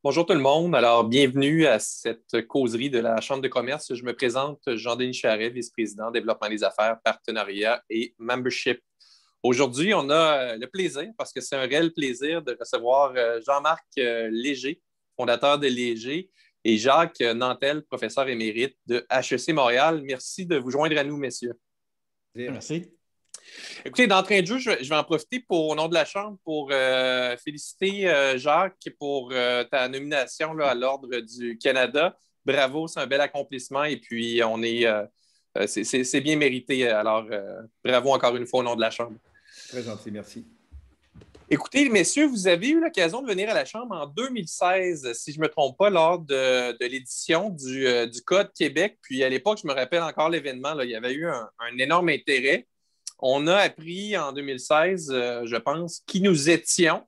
Bonjour tout le monde. Alors, bienvenue à cette causerie de la Chambre de commerce. Je me présente Jean-Denis Charret, vice-président développement des affaires, partenariat et membership. Aujourd'hui, on a le plaisir, parce que c'est un réel plaisir, de recevoir Jean-Marc Léger, fondateur de Léger, et Jacques Nantel, professeur émérite de HEC Montréal. Merci de vous joindre à nous, messieurs. Merci. Écoutez, d'entrée de jeu, je vais en profiter au nom de la Chambre pour féliciter Jacques pour ta nomination là, à l'Ordre du Canada. Bravo, c'est un bel accomplissement et puis c'est bien mérité. Alors, bravo encore une fois au nom de la Chambre. Très gentil, merci. Écoutez, messieurs, vous avez eu l'occasion de venir à la Chambre en 2016, si je ne me trompe pas, lors de l'édition du Code Québec. Puis à l'époque, je me rappelle encore l'événement, là, il y avait eu un énorme intérêt. On a appris en 2016, je pense, qui nous étions.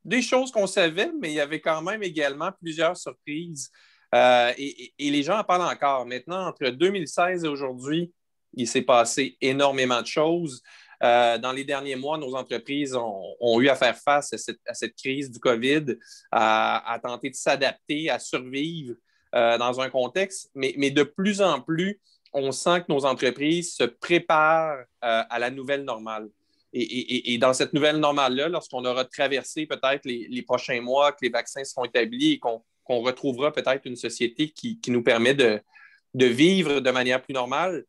Des choses qu'on savait, mais il y avait quand même également plusieurs surprises. Et les gens en parlent encore. Maintenant, entre 2016 et aujourd'hui, il s'est passé énormément de choses. Dans les derniers mois, nos entreprises ont eu à faire face à cette crise du COVID, à tenter de s'adapter, à survivre dans un contexte, mais de plus en plus, on sent que nos entreprises se préparent à la nouvelle normale. Et dans cette nouvelle normale-là, lorsqu'on aura traversé peut-être les prochains mois, que les vaccins seront établis et qu'on retrouvera peut-être une société qui nous permet de vivre de manière plus normale,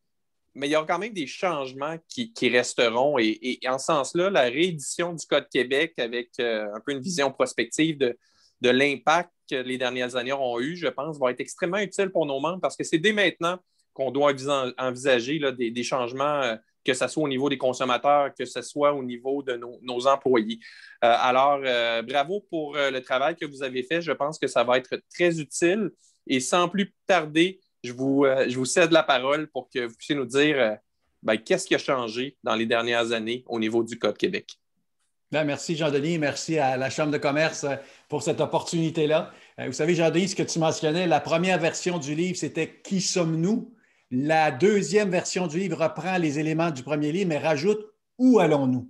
mais il y aura quand même des changements qui resteront. Et en ce sens-là, la réédition du Code Québec avec un peu une vision prospective de l'impact que les dernières années auront eu, je pense, va être extrêmement utile pour nos membres parce que c'est dès maintenant qu'on doit envisager là, des changements, que ce soit au niveau des consommateurs, que ce soit au niveau de nos employés. Bravo pour le travail que vous avez fait. Je pense que ça va être très utile. Et sans plus tarder, je vous cède la parole pour que vous puissiez nous dire qu'est-ce qui a changé dans les dernières années au niveau du Code Québec. Bien, merci Jean-Denis, merci à la Chambre de commerce pour cette opportunité-là. Vous savez, Jean-Denis, ce que tu mentionnais, la première version du livre, c'était « Qui sommes-nous ». La deuxième version du livre reprend les éléments du premier livre, mais rajoute « Où allons-nous ».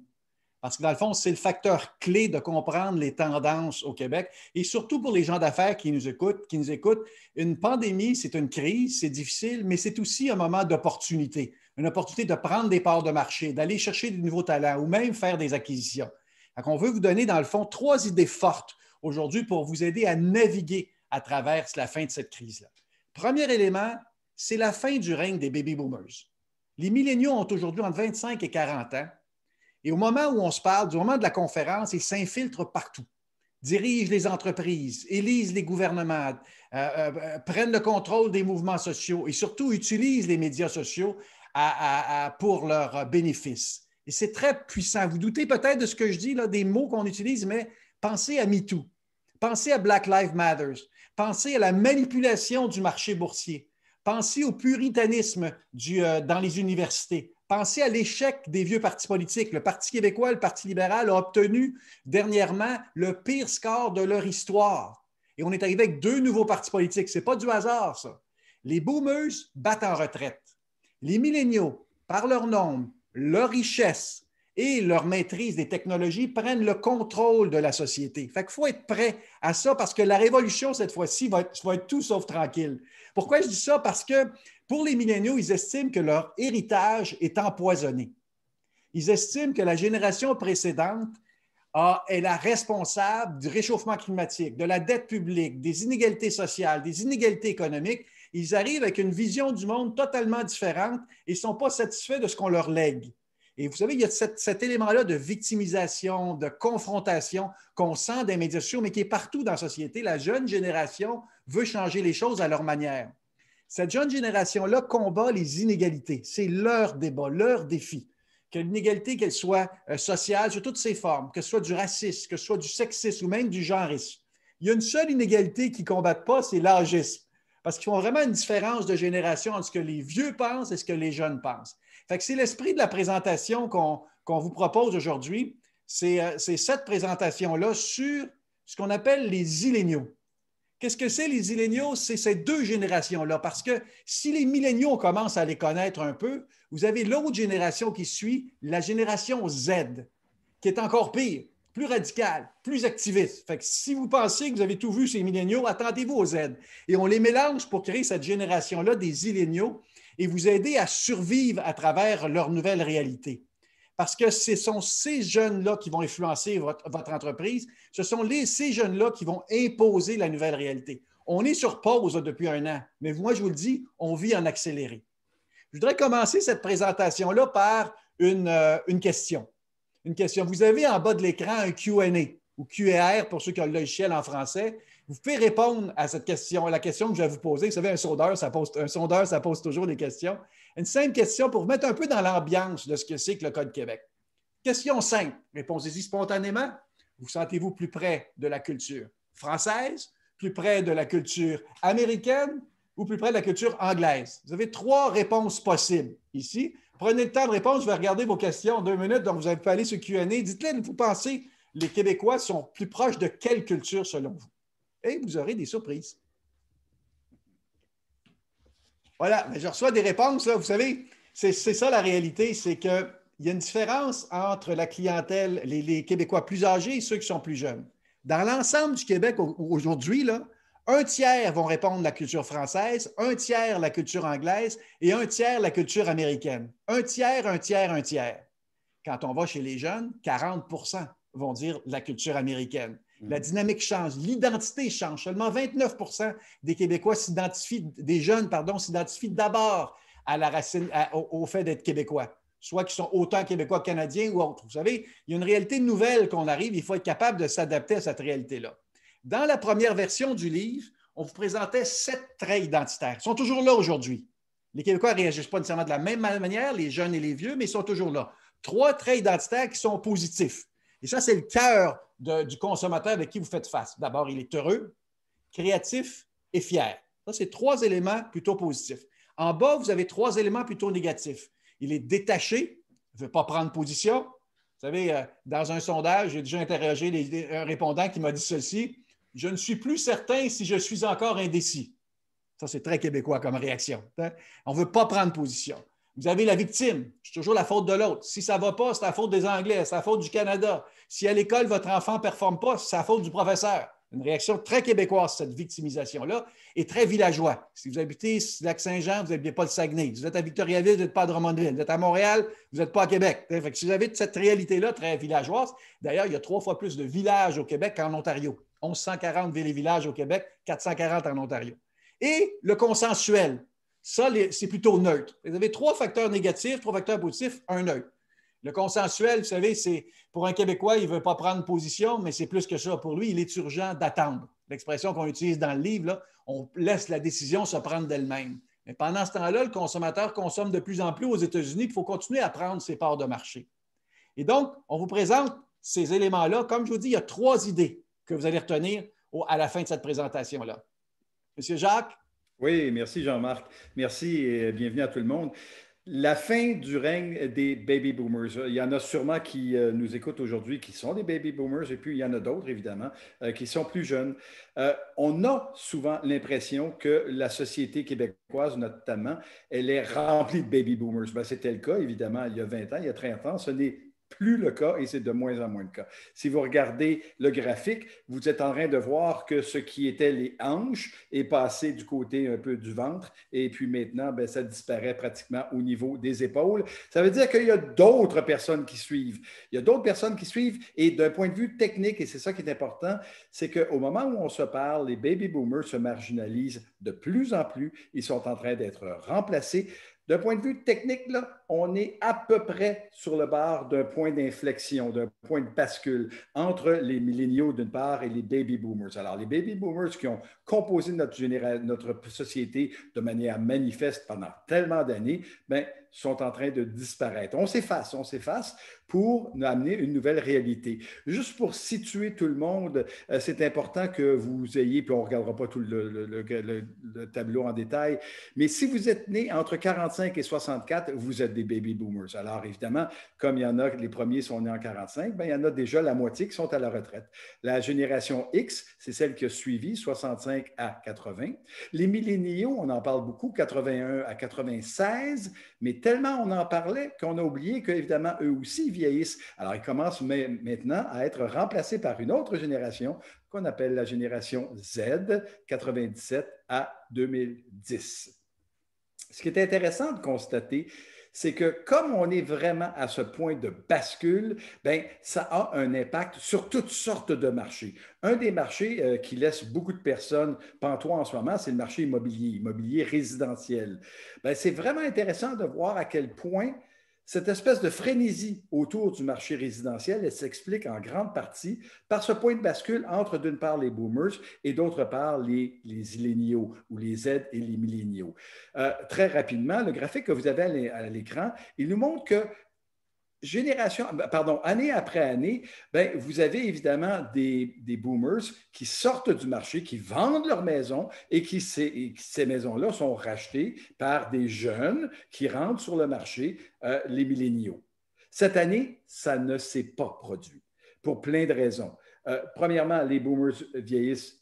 Parce que dans le fond, c'est le facteur clé de comprendre les tendances au Québec et surtout pour les gens d'affaires qui nous écoutent, une pandémie, c'est une crise, c'est difficile, mais c'est aussi un moment d'opportunité, une opportunité de prendre des parts de marché, d'aller chercher de nouveaux talents ou même faire des acquisitions. Donc, on veut vous donner, dans le fond, 3 idées fortes aujourd'hui pour vous aider à naviguer à travers la fin de cette crise-là. Premier élément, c'est la fin du règne des baby boomers. Les milléniaux ont aujourd'hui entre 25 et 40 ans. Et au moment où on se parle, du moment de la conférence, ils s'infiltrent partout, dirigent les entreprises, élisent les gouvernements, prennent le contrôle des mouvements sociaux et surtout utilisent les médias sociaux pour leurs bénéfices. Et c'est très puissant. Vous doutez peut-être de ce que je dis, là, des mots qu'on utilise, mais pensez à MeToo, pensez à Black Lives Matter, pensez à la manipulation du marché boursier, pensez au puritanisme dans les universités. Pensez à l'échec des vieux partis politiques. Le Parti québécois, le Parti libéral a obtenu dernièrement le pire score de leur histoire. Et on est arrivé avec 2 nouveaux partis politiques. Ce n'est pas du hasard, ça. Les boomers battent en retraite. Les milléniaux, par leur nombre, leur richesse et leur maîtrise des technologies, prennent le contrôle de la société. Fait qu'il faut être prêt à ça parce que la révolution, cette fois-ci, va être tout sauf tranquille. Pourquoi je dis ça? Parce que pour les milléniaux, ils estiment que leur héritage est empoisonné. Ils estiment que la génération précédente est la responsable du réchauffement climatique, de la dette publique, des inégalités sociales, des inégalités économiques. Ils arrivent avec une vision du monde totalement différente et ne sont pas satisfaits de ce qu'on leur lègue. Et vous savez, il y a cet élément-là de victimisation, de confrontation qu'on sent dans les médias sociaux, mais qui est partout dans la société. La jeune génération veut changer les choses à leur manière. Cette jeune génération-là combat les inégalités. C'est leur débat, leur défi. Que l'inégalité, qu'elle soit sociale sous toutes ses formes, que ce soit du racisme, que ce soit du sexisme ou même du genrisme. Il y a une seule inégalité qu'ils ne combattent pas, c'est l'âgisme. Parce qu'ils font vraiment une différence de génération entre ce que les vieux pensent et ce que les jeunes pensent. Fait que c'est l'esprit de la présentation qu'on vous propose aujourd'hui. C'est cette présentation-là sur ce qu'on appelle les illéniaux. Qu'est-ce que c'est les illéniaux? C'est ces 2 générations-là. Parce que si les milléniaux, on commence à les connaître un peu, vous avez l'autre génération qui suit, la génération Z, qui est encore pire. plus radical, plus activiste. Fait que si vous pensez que vous avez tout vu chez les milléniaux, attendez-vous aux Z. Et on les mélange pour créer cette génération-là des zilléniaux et vous aider à survivre à travers leur nouvelle réalité. Parce que ce sont ces jeunes-là qui vont influencer votre entreprise. Ce sont ces jeunes-là qui vont imposer la nouvelle réalité. On est sur pause depuis un an, mais moi, je vous le dis, on vit en accéléré. Je voudrais commencer cette présentation-là par une question. Une question. Vous avez en bas de l'écran un Q&A ou QR pour ceux qui ont le logiciel en français. Vous pouvez répondre à cette question, à la question que je vais vous poser. Vous savez, un sondeur, ça pose toujours des questions. Une simple question pour vous mettre un peu dans l'ambiance de ce que c'est que le Code Québec. Question simple. Répondez-y spontanément. Vous sentez-vous plus près de la culture française, plus près de la culture américaine ou plus près de la culture anglaise? Vous avez 3 réponses possibles ici. Prenez le temps de répondre. Je vais regarder vos questions en 2 minutes. Donc, vous avez pu aller sur Q&A. Dites-les, vous pensez, les Québécois sont plus proches de quelle culture selon vous? Et vous aurez des surprises. Voilà, mais je reçois des réponses. Là. Vous savez, c'est ça la réalité, c'est qu'il y a une différence entre la clientèle, les Québécois plus âgés et ceux qui sont plus jeunes. Dans l'ensemble du Québec aujourd'hui, là, 1/3 vont répondre la culture française, 1/3 la culture anglaise et 1/3 la culture américaine. 1/3, 1/3, 1/3. Quand on va chez les jeunes, 40% vont dire la culture américaine. La dynamique change, l'identité change. Seulement 29% des Québécois des jeunes, s'identifient d'abord à la racine, au fait d'être Québécois, soit qu'ils sont autant Québécois que Canadiens ou autres. Vous savez, il y a une réalité nouvelle qu'on arrive, il faut être capable de s'adapter à cette réalité-là. Dans la première version du livre, on vous présentait 7 traits identitaires. Ils sont toujours là aujourd'hui. Les Québécois ne réagissent pas nécessairement de la même manière, les jeunes et les vieux, mais ils sont toujours là. 3 traits identitaires qui sont positifs. Et ça, c'est le cœur du consommateur avec qui vous faites face. D'abord, il est heureux, créatif et fier. Ça, c'est 3 éléments plutôt positifs. En bas, vous avez 3 éléments plutôt négatifs. Il est détaché, il ne veut pas prendre position. Vous savez, dans un sondage, j'ai déjà interrogé un répondant qui m'a dit ceci: « Je ne suis plus certain si je suis encore indécis. » Ça, c'est très québécois comme réaction. Hein? On ne veut pas prendre position. Vous avez la victime. C'est toujours la faute de l'autre. Si ça ne va pas, c'est la faute des Anglais, c'est la faute du Canada. Si à l'école, votre enfant ne performe pas, c'est la faute du professeur. Une réaction très québécoise, cette victimisation-là, et très villageois. Si vous habitez Lac-Saint-Jean, vous n'habitez pas le Saguenay. Si vous êtes à Victoriaville, vous n'êtes pas à Drummondville. Vous êtes à Montréal, vous n'êtes pas à Québec. Fait que si vous avez cette réalité-là très villageoise, d'ailleurs, il y a 3 fois plus de villages au Québec qu'en Ontario. 1140 villes et villages au Québec, 440 en Ontario. Et le consensuel. Ça, c'est plutôt neutre. Vous avez 3 facteurs négatifs, 3 facteurs positifs, un neutre. Le consensuel, vous savez, c'est pour un Québécois, il ne veut pas prendre position, mais c'est plus que ça. Pour lui, il est urgent d'attendre. L'expression qu'on utilise dans le livre, là, on laisse la décision se prendre d'elle-même. Mais pendant ce temps-là, le consommateur consomme de plus en plus aux États-Unis. Il faut continuer à prendre ses parts de marché. Et donc, on vous présente ces éléments-là. Comme je vous dis, il y a 3 idées que vous allez retenir à la fin de cette présentation-là. Monsieur Jacques? Oui, merci Jean-Marc. Merci et bienvenue à tout le monde. La fin du règne des baby boomers. Il y en a sûrement qui nous écoutent aujourd'hui qui sont des baby boomers et puis il y en a d'autres, évidemment, qui sont plus jeunes. On a souvent l'impression que la société québécoise, notamment, elle est remplie de baby boomers. Ben, c'était le cas, évidemment, il y a 20 ans, il y a 30 ans. Ce n'est plus le cas et c'est de moins en moins le cas. Si vous regardez le graphique, vous êtes en train de voir que ce qui était les hanches est passé du côté un peu du ventre et puis maintenant, ben, ça disparaît pratiquement au niveau des épaules. Ça veut dire qu'il y a d'autres personnes qui suivent. Il y a d'autres personnes qui suivent et d'un point de vue technique, et c'est ça qui est important, c'est qu'au moment où on se parle, les baby boomers se marginalisent de plus en plus. Ils sont en train d'être remplacés. D'un point de vue technique, là, on est à peu près sur le bord d'un point d'inflexion, d'un point de bascule entre les milléniaux d'une part et les baby boomers. Alors, les baby boomers qui ont composé notre société de manière manifeste pendant tellement d'années, ben, sont en train de disparaître. On s'efface pour nous amener une nouvelle réalité. Juste pour situer tout le monde, c'est important que vous ayez, puis on ne regardera pas tout le tableau en détail, mais si vous êtes né entre 45 et 64, vous êtes des baby boomers. Alors évidemment, comme il y en a, les premiers sont nés en 45, ben, il y en a déjà la moitié qui sont à la retraite. La génération X, c'est celle qui a suivi, 65 à 80. Les milléniaux, on en parle beaucoup, 81 à 96, Mais tellement on en parlait qu'on a oublié qu'évidemment, eux aussi vieillissent. Alors, ils commencent maintenant à être remplacés par une autre génération qu'on appelle la génération Z, 97 à 2010. Ce qui est intéressant de constater, c'est que comme on est vraiment à ce point de bascule, bien, ça a un impact sur toutes sortes de marchés. Un des marchés qui laisse beaucoup de personnes pantois en ce moment, c'est le marché immobilier résidentiel. Bien, c'est vraiment intéressant de voir à quel point cette espèce de frénésie autour du marché résidentiel, elle s'explique en grande partie par ce point de bascule entre, d'une part, les boomers et d'autre part, les zilléniaux ou les Z et les milléniaux. Très rapidement, le graphique que vous avez à l'écran, il nous montre que année après année, bien, vous avez évidemment des boomers qui sortent du marché, qui vendent leur maison et ces maisons-là sont rachetées par des jeunes qui rentrent sur le marché, les milléniaux. Cette année, ça ne s'est pas produit pour plein de raisons. Premièrement, les boomers vieillissent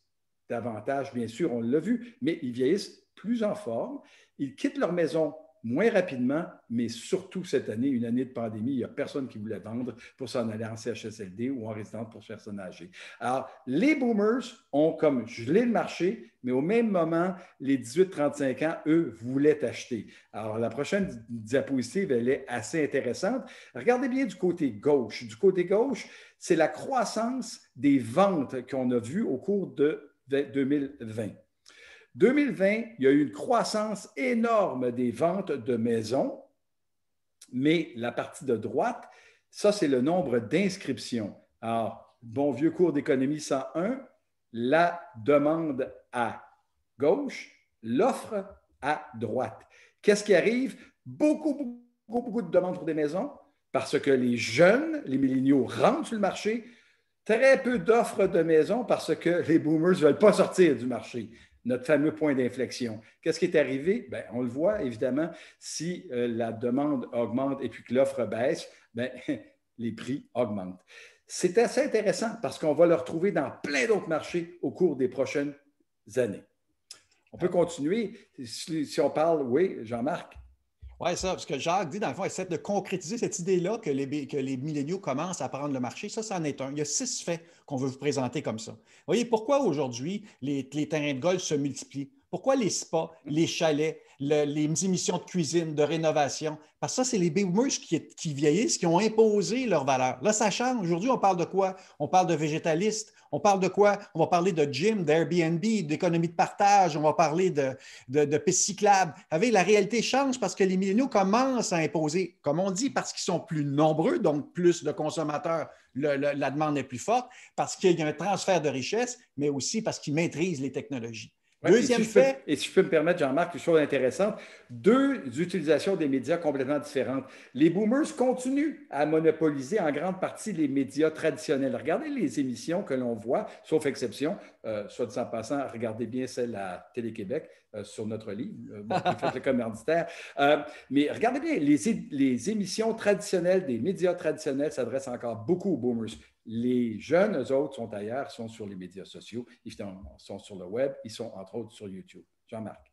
davantage, bien sûr, on l'a vu, mais ils vieillissent plus en forme. Ils quittent leur maison moins rapidement, mais surtout cette année, une année de pandémie, il n'y a personne qui voulait vendre pour s'en aller en CHSLD ou en résidence pour personnes âgées. Alors, les boomers ont comme gelé le marché, mais au même moment, les 18-35 ans, eux, voulaient acheter. Alors, la prochaine diapositive, elle est assez intéressante. Regardez bien du côté gauche. Du côté gauche, c'est la croissance des ventes qu'on a vues au cours de 2020. 2020, il y a eu une croissance énorme des ventes de maisons, mais la partie de droite, ça, c'est le nombre d'inscriptions. Alors, bon vieux cours d'économie 101, la demande à gauche, l'offre à droite. Qu'est-ce qui arrive? Beaucoup de demandes pour des maisons parce que les jeunes, les milléniaux rentrent sur le marché. Très peu d'offres de maisons parce que les boomers ne veulent pas sortir du marché. Notre fameux point d'inflexion. Qu'est-ce qui est arrivé? Bien, on le voit, évidemment, si la demande augmente et puis que l'offre baisse, bien, les prix augmentent. C'est assez intéressant parce qu'on va le retrouver dans plein d'autres marchés au cours des prochaines années. On peut continuer. Si on parle, oui, Jean-Marc? Oui, ça, parce que Jacques dit, dans le fond, essaie de concrétiser cette idée-là que les milléniaux commencent à prendre le marché. Ça en est un. Il y a 6 faits qu'on veut vous présenter comme ça. Vous voyez, pourquoi aujourd'hui les terrains de golf se multiplient? Pourquoi les spas, les chalets, les émissions de cuisine, de rénovation? Parce que ça, c'est les boomers qui vieillissent, qui ont imposé leurs valeurs. Là, ça change. Aujourd'hui, on parle de quoi? On parle de végétalistes. On parle de quoi? On va parler de gym, d'Airbnb, d'économie de partage. On va parler de pistes cyclables. Vous savez, la réalité change parce que les milléniaux commencent à imposer, comme on dit, parce qu'ils sont plus nombreux, donc plus de consommateurs, la demande est plus forte, parce qu'il y a un transfert de richesse, mais aussi parce qu'ils maîtrisent les technologies. Ouais, Deuxième fait. Et si je peux me permettre, Jean-Marc, une chose intéressante, 2 utilisations des médias complètement différentes. Les boomers continuent à monopoliser en grande partie les médias traditionnels. Regardez les émissions que l'on voit, sauf exception, soit dit en passant, regardez bien celle à Télé-Québec sur notre livre, qui fait le commanditaire. Mais regardez bien, les émissions traditionnelles des médias traditionnels s'adressent encore beaucoup aux boomers. Les jeunes, eux autres, sont ailleurs, sont sur les médias sociaux, ils sont sur le web, ils sont entre autres sur YouTube. Jean-Marc.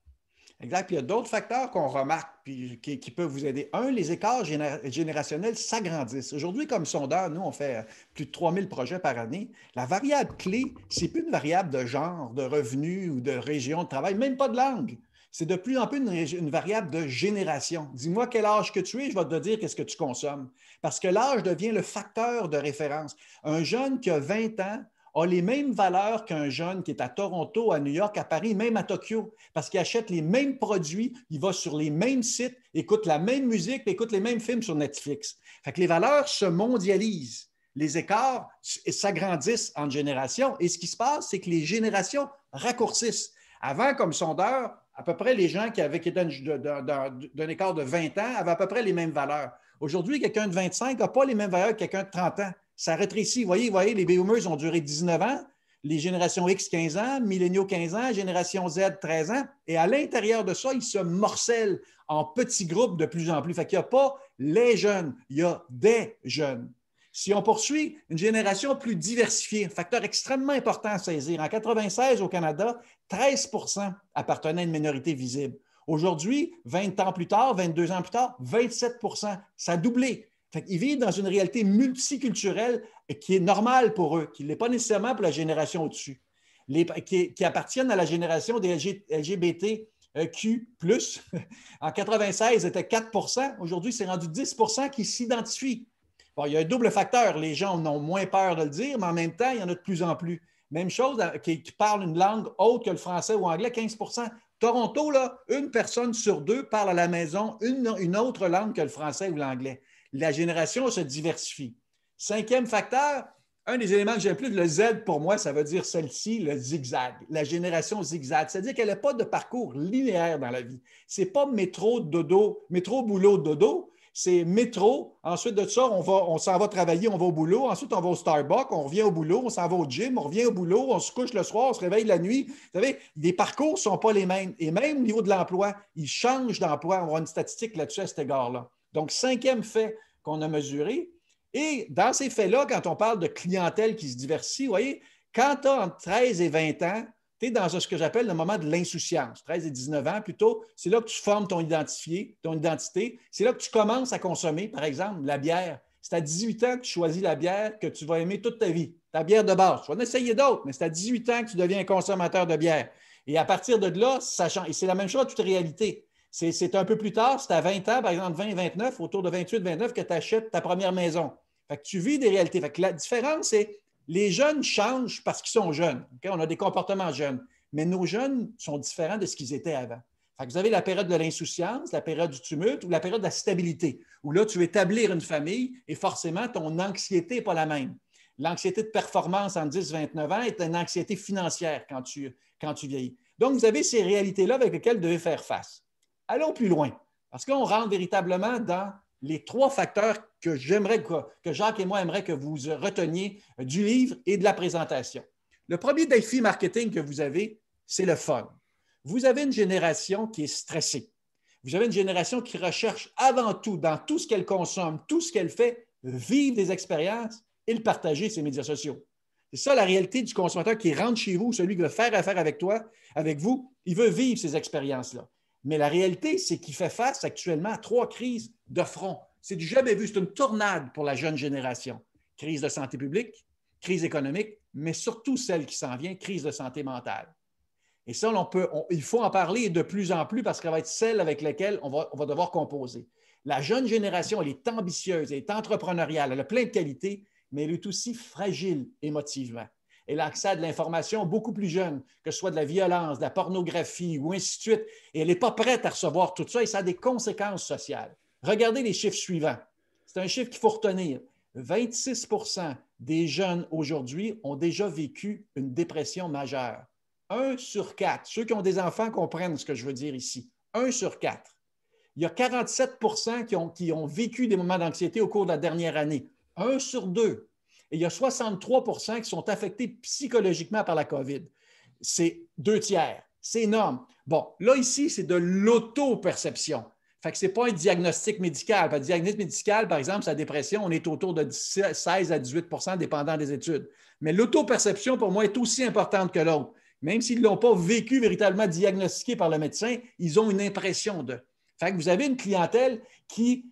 Exact. Puis il y a d'autres facteurs qu'on remarque puis qui peuvent vous aider. Un, les écarts générationnels s'agrandissent. Aujourd'hui, comme sondeur, nous, on fait plus de 3000 projets par année. La variable clé, ce n'est plus une variable de genre, de revenu ou de région de travail, même pas de langue. C'est de plus en plus une variable de génération. Dis-moi quel âge que tu es, je vais te dire qu'est-ce que tu consommes. Parce que l'âge devient le facteur de référence. Un jeune qui a 20 ans a les mêmes valeurs qu'un jeune qui est à Toronto, à New York, à Paris, même à Tokyo, parce qu'il achète les mêmes produits, il va sur les mêmes sites, écoute la même musique, écoute les mêmes films sur Netflix. Fait que les valeurs se mondialisent. Les écarts s'agrandissent en générations. Et ce qui se passe, c'est que les générations raccourcissent. Avant, comme sondeur, à peu près les gens qui étaient d'un écart de 20 ans avaient à peu près les mêmes valeurs. Aujourd'hui, quelqu'un de 25 n'a pas les mêmes valeurs que quelqu'un de 30 ans. Ça rétrécit. Vous voyez, les boomers ont duré 19 ans, les générations X 15 ans, milléniaux 15 ans, génération Z 13 ans. Et à l'intérieur de ça, ils se morcellent en petits groupes de plus en plus. Fait qu'il n'y a pas les jeunes, il y a des jeunes. Si on poursuit une génération plus diversifiée, un facteur extrêmement important à saisir. En 1996, au Canada, 13 appartenaient à une minorité visible. Aujourd'hui, 20 ans plus tard, 22 ans plus tard, 27 %. Ça a doublé. Fait qu'ils vivent dans une réalité multiculturelle qui est normale pour eux, qui ne l'est pas nécessairement pour la génération au-dessus, qui appartiennent à la génération des LGBTQ+. En 96, c'était 4 %. Aujourd'hui, c'est rendu 10 % qui s'identifient. Bon, il y a un double facteur. Les gens en ont moins peur de le dire, mais en même temps, il y en a de plus en plus. Même chose, qui parle une langue autre que le français ou anglais, 15 %. Toronto, là, une personne sur deux parle à la maison une autre langue que le français ou l'anglais. La génération se diversifie. Cinquième facteur, un des éléments que j'aime plus, le Z pour moi, ça veut dire celle-ci, le zigzag, la génération zigzag. C'est-à-dire qu'elle n'a pas de parcours linéaire dans la vie. Ce n'est pas métro, dodo, métro, boulot, dodo. C'est métro. Ensuite de ça, on s'en va travailler, on va au boulot. Ensuite, on va au Starbucks, on revient au boulot, on s'en va au gym, on revient au boulot, on se couche le soir, on se réveille la nuit. Vous savez, les parcours ne sont pas les mêmes. Et même au niveau de l'emploi, ils changent d'emploi. On va avoir une statistique là-dessus à cet égard-là. Donc, cinquième fait qu'on a mesuré. Et dans ces faits-là, quand on parle de clientèle qui se diversifie, vous voyez, quand tu as entre 13 et 20 ans, tu es dans ce que j'appelle le moment de l'insouciance, 13 et 19 ans plutôt. C'est là que tu formes ton identité. C'est là que tu commences à consommer, par exemple, la bière. C'est à 18 ans que tu choisis la bière que tu vas aimer toute ta vie. Ta bière de base. Tu vas en essayer d'autres, mais c'est à 18 ans que tu deviens un consommateur de bière. Et à partir de là, ça change. Et c'est la même chose à toute réalité. C'est un peu plus tard, c'est à 20 ans, par exemple 20, 29, autour de 28, 29, que tu achètes ta première maison. Fait que tu vis des réalités. Fait que la différence, c'est les jeunes changent parce qu'ils sont jeunes. Okay? On a des comportements jeunes. Mais nos jeunes sont différents de ce qu'ils étaient avant. Fait que vous avez la période de l'insouciance, la période du tumulte ou la période de la stabilité, où là, tu veux établir une famille et forcément, ton anxiété n'est pas la même. L'anxiété de performance en 10-29 ans est une anxiété financière quand tu vieillis. Donc, vous avez ces réalités-là avec lesquelles vous devez faire face. Allons plus loin, parce qu'on rentre véritablement dans les trois facteurs que Jacques et moi aimeraient que vous reteniez du livre et de la présentation. Le premier défi marketing que vous avez, c'est le fun. Vous avez une génération qui est stressée. Vous avez une génération qui recherche avant tout, dans tout ce qu'elle consomme, tout ce qu'elle fait, vivre des expériences et le partager sur les médias sociaux. C'est ça la réalité du consommateur qui rentre chez vous, celui qui veut faire affaire avec toi, avec vous, il veut vivre ces expériences-là. Mais la réalité, c'est qu'il fait face actuellement à 3 crises de front. C'est du jamais vu, c'est une tornade pour la jeune génération. Crise de santé publique, crise économique, mais surtout celle qui s'en vient, crise de santé mentale. Et ça, il faut en parler de plus en plus parce qu'elle va être celle avec laquelle on va devoir composer. La jeune génération, elle est ambitieuse, elle est entrepreneuriale, elle a plein de qualités, mais elle est aussi fragile émotivement. Elle a accès à de l'information beaucoup plus jeune, que ce soit de la violence, de la pornographie ou ainsi de suite. Et elle n'est pas prête à recevoir tout ça et ça a des conséquences sociales. Regardez les chiffres suivants. C'est un chiffre qu'il faut retenir. 26 % des jeunes aujourd'hui ont déjà vécu une dépression majeure. 1 sur 4. Ceux qui ont des enfants comprennent ce que je veux dire ici. 1 sur 4. Il y a 47 % qui ont vécu des moments d'anxiété au cours de la dernière année. 1 sur 2. Et il y a 63 % qui sont affectés psychologiquement par la COVID. C'est 2 tiers. C'est énorme. Bon, là, ici, c'est de l'auto-perception. Fait que ce n'est pas un diagnostic médical. Le diagnostic médical, par exemple, sa dépression, on est autour de 16 à 18 % dépendant des études. Mais l'auto-perception, pour moi, est aussi importante que l'autre. Même s'ils ne l'ont pas vécu véritablement diagnostiqué par le médecin, ils ont une impression de. Fait que vous avez une clientèle qui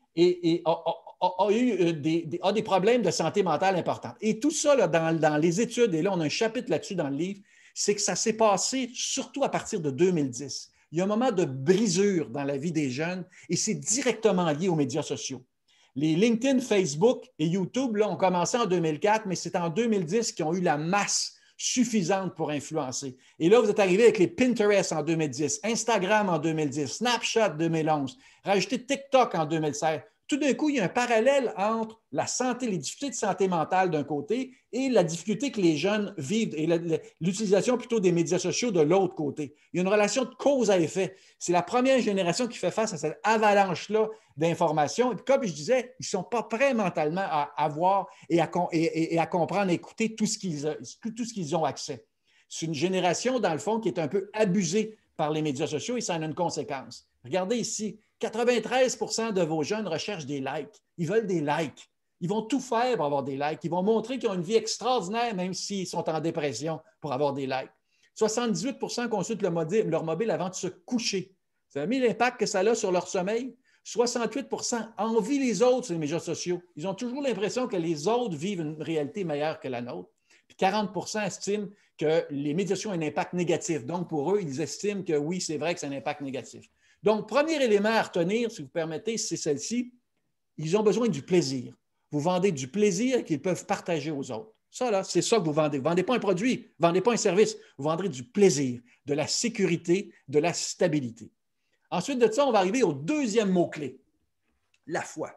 a des problèmes de santé mentale importants. Et tout ça, là, dans les études, et là, on a un chapitre là-dessus dans le livre, c'est que ça s'est passé surtout à partir de 2010. Il y a un moment de brisure dans la vie des jeunes et c'est directement lié aux médias sociaux. Les LinkedIn, Facebook et YouTube là, ont commencé en 2004, mais c'est en 2010 qu'ils ont eu la masse suffisante pour influencer. Et là, vous êtes arrivé avec les Pinterest en 2010, Instagram en 2010, Snapchat 2011, rajouter TikTok en 2016. Tout d'un coup, il y a un parallèle entre la santé, les difficultés de santé mentale d'un côté et la difficulté que les jeunes vivent et l'utilisation plutôt des médias sociaux de l'autre côté. Il y a une relation de cause à effet. C'est la première génération qui fait face à cette avalanche-là d'informations. Et puis, comme je disais, ils ne sont pas prêts mentalement à avoir et à comprendre, à écouter tout ce qu'ils ont accès. C'est une génération, dans le fond, qui est un peu abusée par les médias sociaux et ça en a une conséquence. Regardez ici. 93 % de vos jeunes recherchent des likes. Ils veulent des likes. Ils vont tout faire pour avoir des likes. Ils vont montrer qu'ils ont une vie extraordinaire, même s'ils sont en dépression, pour avoir des likes. 78 % consultent leur mobile avant de se coucher. Vous avez mis l'impact que ça a sur leur sommeil? 68 envient les autres sur les médias sociaux. Ils ont toujours l'impression que les autres vivent une réalité meilleure que la nôtre. Puis 40 estiment que les médias sociaux ont un impact négatif. Donc, pour eux, ils estiment que oui, c'est vrai que c'est un impact négatif. Donc, premier élément à retenir, si vous permettez, c'est celle-ci. Ils ont besoin du plaisir. Vous vendez du plaisir qu'ils peuvent partager aux autres. Ça, là, c'est ça que vous vendez. Vous ne vendez pas un produit, vous ne vendez pas un service. Vous vendrez du plaisir, de la sécurité, de la stabilité. Ensuite de ça, on va arriver au deuxième mot-clé, la foi.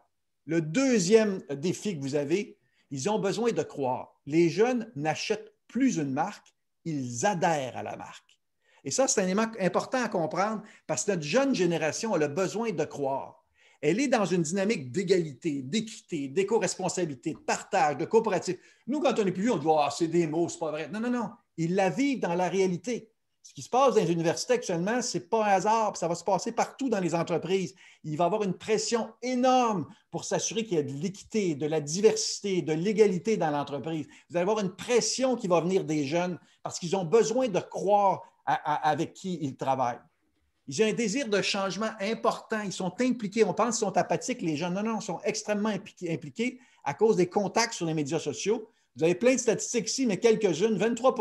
Le deuxième défi que vous avez, ils ont besoin de croire. Les jeunes n'achètent plus une marque, ils adhèrent à la marque. Et ça, c'est un élément important à comprendre parce que notre jeune génération a le besoin de croire. Elle est dans une dynamique d'égalité, d'équité, d'éco-responsabilité, de partage, de coopérative. Nous, quand on est plus vieux, on dit « Ah, c'est des mots, c'est pas vrai. » Non, non, non. Ils la vivent dans la réalité. Ce qui se passe dans les universités actuellement, ce n'est pas un hasard, puis ça va se passer partout dans les entreprises. Il va y avoir une pression énorme pour s'assurer qu'il y a de l'équité, de la diversité, de l'égalité dans l'entreprise. Vous allez avoir une pression qui va venir des jeunes parce qu'ils ont besoin de croire avec qui ils travaillent. Ils ont un désir de changement important. Ils sont impliqués. On pense qu'ils sont apathiques, les jeunes. Non, non, ils sont extrêmement impliqués à cause des contacts sur les médias sociaux. Vous avez plein de statistiques ici, mais quelques-unes. 23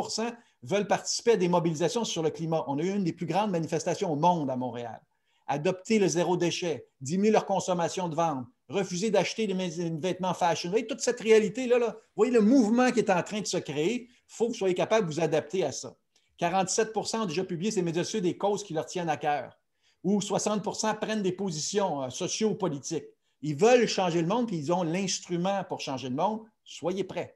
veulent participer à des mobilisations sur le climat. On a eu une des plus grandes manifestations au monde à Montréal. Adopter le zéro déchet, diminuer leur consommation de vente, refuser d'acheter des vêtements fashion. Vous voyez toute cette réalité-là. Vous voyez le mouvement qui est en train de se créer. Il faut que vous soyez capable de vous adapter à ça. 47 ont déjà publié ces médias sociaux des causes qui leur tiennent à cœur. Ou 60 prennent des positions socio-politiques. Ils veulent changer le monde, puis ils ont l'instrument pour changer le monde. Soyez prêts.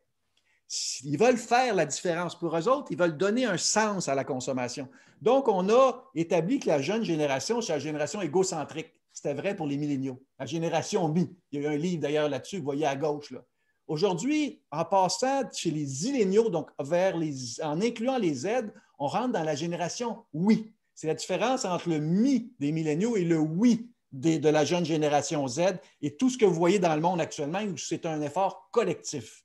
Ils veulent faire la différence pour eux autres, ils veulent donner un sens à la consommation. Donc, on a établi que la jeune génération, c'est la génération égocentrique. C'était vrai pour les milléniaux. La génération Mi. Il y a eu un livre d'ailleurs là-dessus, vous voyez à gauche. Là. Aujourd'hui, en passant chez les illéniaux, donc en incluant les Z, on rentre dans la génération Oui. C'est la différence entre le Mi des milléniaux et le Oui de la jeune génération Z et tout ce que vous voyez dans le monde actuellement où c'est un effort collectif.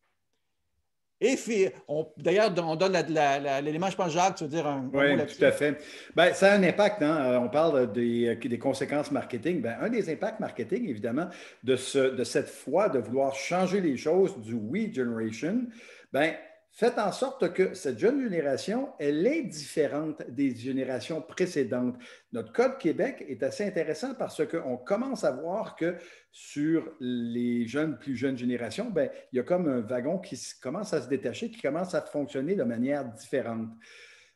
Et d'ailleurs, on donne l'élément, je pense, Jacques, tu veux dire un mot là-dessus? Oui, tout à fait. Bien, ça a un impact, hein? On parle des conséquences marketing. Bien, un des impacts marketing, évidemment, de cette foi de vouloir changer les choses du We Generation, bien, faites en sorte que cette jeune génération, elle est différente des générations précédentes. Notre Code Québec est assez intéressant parce qu'on commence à voir que sur les plus jeunes générations, bien, il y a comme un wagon qui commence à se détacher, qui commence à fonctionner de manière différente.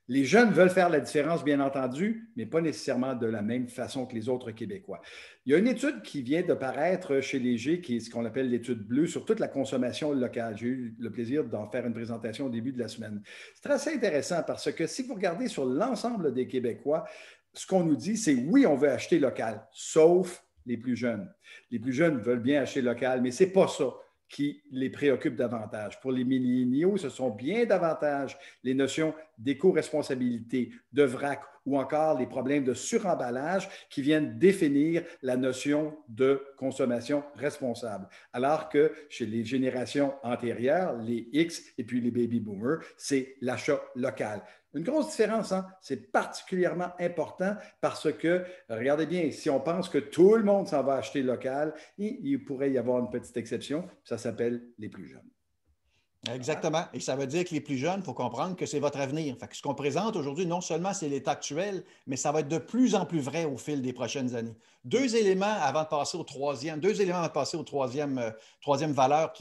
Les jeunes veulent faire la différence, bien entendu, mais pas nécessairement de la même façon que les autres Québécois. Il y a une étude qui vient de paraître chez Léger, qui est ce qu'on appelle l'étude bleue, sur toute la consommation locale. J'ai eu le plaisir d'en faire une présentation au début de la semaine. C'est assez intéressant parce que si vous regardez sur l'ensemble des Québécois, ce qu'on nous dit, c'est oui, on veut acheter local, sauf les plus jeunes. Les plus jeunes veulent bien acheter local, mais ce n'est pas ça qui les préoccupe davantage. Pour les milléniaux, ce sont bien davantage les notions d'éco-responsabilité, de vrac ou encore les problèmes de suremballage qui viennent définir la notion de consommation responsable. Alors que chez les générations antérieures, les X et puis les baby boomers, c'est l'achat local. Une grosse différence, hein? C'est particulièrement important parce que, regardez bien, si on pense que tout le monde s'en va acheter local, il pourrait y avoir une petite exception, ça s'appelle les plus jeunes. Exactement. Et ça veut dire que les plus jeunes, il faut comprendre que c'est votre avenir. Fait que ce qu'on présente aujourd'hui, non seulement c'est l'état actuel, mais ça va être de plus en plus vrai au fil des prochaines années. Deux éléments avant de passer au troisième valeur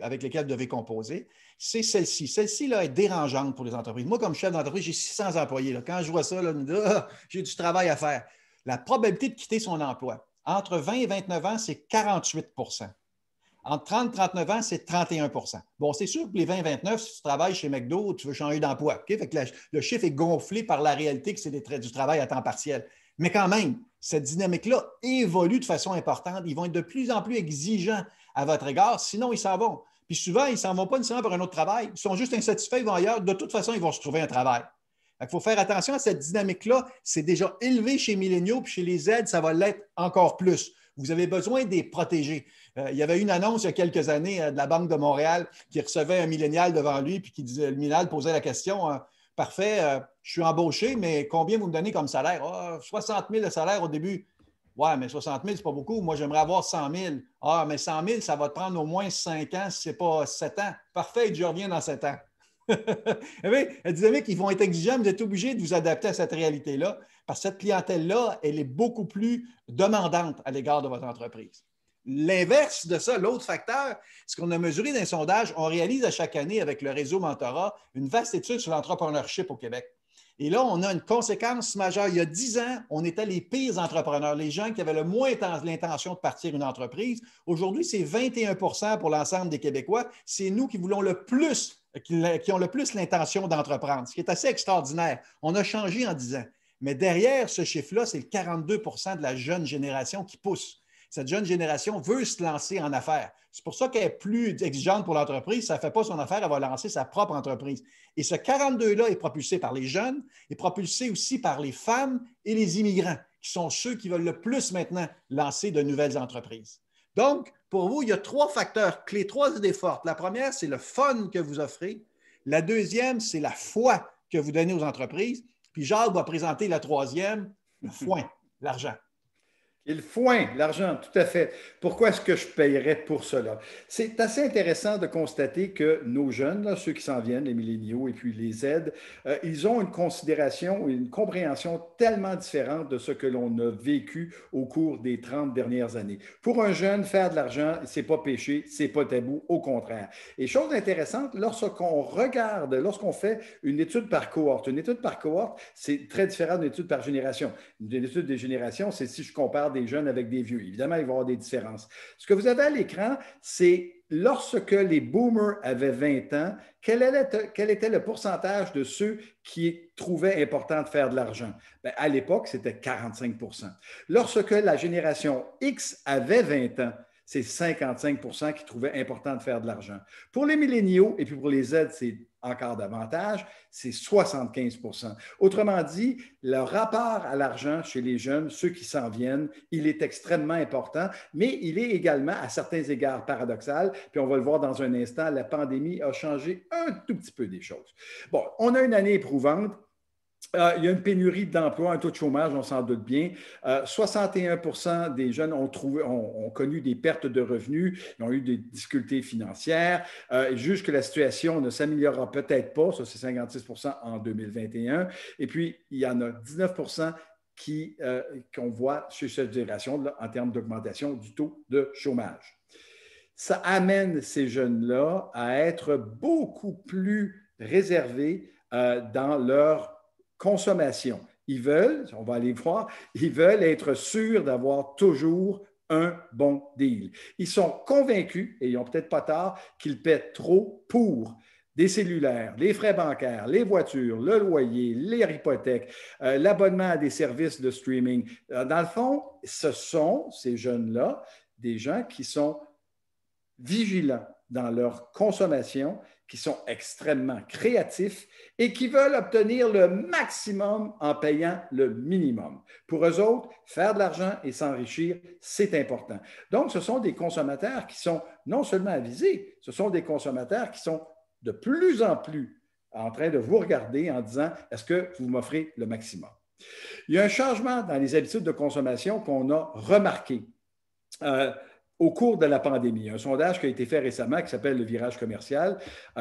avec lesquelles vous devez composer, c'est celle-ci. Celle-ci là, est dérangeante pour les entreprises. Moi, comme chef d'entreprise, j'ai 600 employés. Là. Quand je vois ça, là, je me dis, j'ai du travail à faire. La probabilité de quitter son emploi, entre 20 et 29 ans, c'est 48 %. Entre 30 et 39 ans, c'est 31 %. Bon, c'est sûr que les 20-29, si tu travailles chez McDo, tu veux changer d'emploi. Okay? Fait que le chiffre est gonflé par la réalité que c'est du travail à temps partiel. Mais quand même, cette dynamique-là évolue de façon importante. Ils vont être de plus en plus exigeants à votre égard, sinon ils s'en vont. Puis souvent, ils ne s'en vont pas nécessairement pour un autre travail. Ils sont juste insatisfaits, ils vont ailleurs. De toute façon, ils vont se trouver un travail. Il faut faire attention à cette dynamique-là. C'est déjà élevé chez Millenniaux, puis chez les Z, ça va l'être encore plus. Vous avez besoin de les protéger. Il y avait une annonce il y a quelques années de la Banque de Montréal qui recevait un millénial devant lui, puis qui disait, le millénial posait la question, parfait, je suis embauché, mais combien vous me donnez comme salaire? Ah, 60 000 de salaire au début. Ouais, mais 60 000, c'est pas beaucoup. Moi, j'aimerais avoir 100 000. Ah, mais 100 000, ça va te prendre au moins 5 ans, si ce n'est pas 7 ans. Parfait, je reviens dans 7 ans. Des amis qui vont être exigeants, vous êtes obligés de vous adapter à cette réalité-là, parce que cette clientèle-là, elle est beaucoup plus demandante à l'égard de votre entreprise. L'inverse de ça, l'autre facteur, ce qu'on a mesuré dans les sondages, on réalise à chaque année avec le réseau Mentorat une vaste étude sur l'entrepreneurship au Québec. Et là, on a une conséquence majeure. Il y a 10 ans, on était les pires entrepreneurs, les gens qui avaient le moins l'intention de partir une entreprise. Aujourd'hui, c'est 21 pour l'ensemble des Québécois. C'est nous qui voulons le plus, qui ont le plus l'intention d'entreprendre, ce qui est assez extraordinaire. On a changé en 10 ans. Mais derrière ce chiffre-là, c'est le 42 de la jeune génération qui pousse. Cette jeune génération veut se lancer en affaires. C'est pour ça qu'elle est plus exigeante pour l'entreprise. Ça ne fait pas son affaire, elle va lancer sa propre entreprise. Et ce 42-là est propulsé par les jeunes, est propulsé aussi par les femmes et les immigrants, qui sont ceux qui veulent le plus maintenant lancer de nouvelles entreprises. Donc, pour vous, il y a 3 facteurs clés, 3 idées fortes. La première, c'est le fun que vous offrez. La deuxième, c'est la foi que vous donnez aux entreprises. Puis Jacques va présenter la troisième, le foin, l'argent. Et le foin, l'argent, tout à fait. Pourquoi est-ce que je payerais pour cela? C'est assez intéressant de constater que nos jeunes, là, ceux qui s'en viennent, les milléniaux et puis les Z, ils ont une considération, une compréhension tellement différente de ce que l'on a vécu au cours des 30 dernières années. Pour un jeune, faire de l'argent, c'est pas péché, c'est pas tabou, au contraire. Et chose intéressante, lorsqu'on regarde, lorsqu'on fait une étude par cohorte, c'est très différent d'une étude par génération. Une étude des générations, c'est si je compare des jeunes avec des vieux. Évidemment, il va y avoir des différences. Ce que vous avez à l'écran, c'est lorsque les boomers avaient 20 ans, quel était le pourcentage de ceux qui trouvaient important de faire de l'argent? Bien, à l'époque, c'était 45 %. Lorsque la génération X avait 20 ans, c'est 55 % qui trouvaient important de faire de l'argent. Pour les milléniaux et puis pour les Z, c'est encore davantage, c'est 75 %. Autrement dit, le rapport à l'argent chez les jeunes, ceux qui s'en viennent, il est extrêmement important, mais il est également, à certains égards, paradoxal. Puis on va le voir dans un instant, la pandémie a changé un tout petit peu des choses. Bon, on a une année éprouvante. Il y a une pénurie d'emplois, un taux de chômage, on s'en doute bien. 61 % des jeunes ont connu des pertes de revenus, ils ont eu des difficultés financières. Ils jugent que la situation ne s'améliorera peut-être pas, ça c'est 56 % en 2021. Et puis, il y en a 19 % qu'on voit chez cette génération en termes d'augmentation du taux de chômage. Ça amène ces jeunes-là à être beaucoup plus réservés dans leur consommation. Ils veulent, on va aller voir, ils veulent être sûrs d'avoir toujours un bon deal. Ils sont convaincus, et ils n'ont peut-être pas tort, qu'ils paient trop pour des cellulaires, les frais bancaires, les voitures, le loyer, les hypothèques, l'abonnement à des services de streaming. Dans le fond, ce sont, ces jeunes-là, des gens qui sont vigilants dans leur consommation, qui sont extrêmement créatifs et qui veulent obtenir le maximum en payant le minimum. Pour eux autres, faire de l'argent et s'enrichir, c'est important. Donc, ce sont des consommateurs qui sont non seulement avisés, ce sont des consommateurs qui sont de plus en plus en train de vous regarder en disant « Est-ce que vous m'offrez le maximum? » Il y a un changement dans les habitudes de consommation qu'on a remarqué au cours de la pandémie. Un sondage qui a été fait récemment qui s'appelle le virage commercial,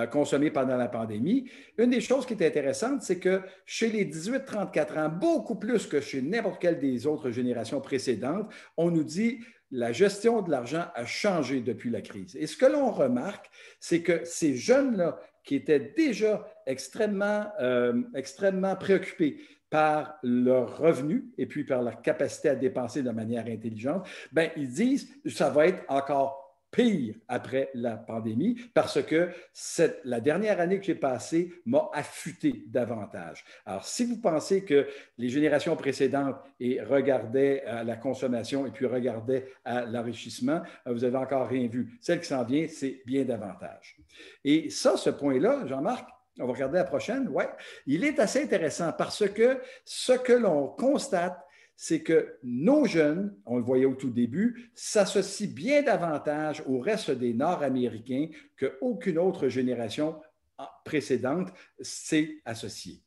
consommé pendant la pandémie. Une des choses qui est intéressante, c'est que chez les 18-34 ans, beaucoup plus que chez n'importe quelle des autres générations précédentes, on nous dit la gestion de l'argent a changé depuis la crise. Et ce que l'on remarque, c'est que ces jeunes-là qui étaient déjà extrêmement préoccupés par leurs revenus et puis par leur capacité à dépenser de manière intelligente, bien, ils disent que ça va être encore pire après la pandémie parce que la dernière année que j'ai passée m'a affûté davantage. Alors, si vous pensez que les générations précédentes regardaient à la consommation et puis regardaient à l'enrichissement, vous n'avez encore rien vu. Celle qui s'en vient, c'est bien davantage. Et ça, ce point-là, Jean-Marc, on va regarder la prochaine. Oui, il est assez intéressant parce que ce que l'on constate, c'est que nos jeunes, on le voyait au tout début, s'associent bien davantage au reste des Nord-Américains qu'aucune autre génération précédente s'est associée.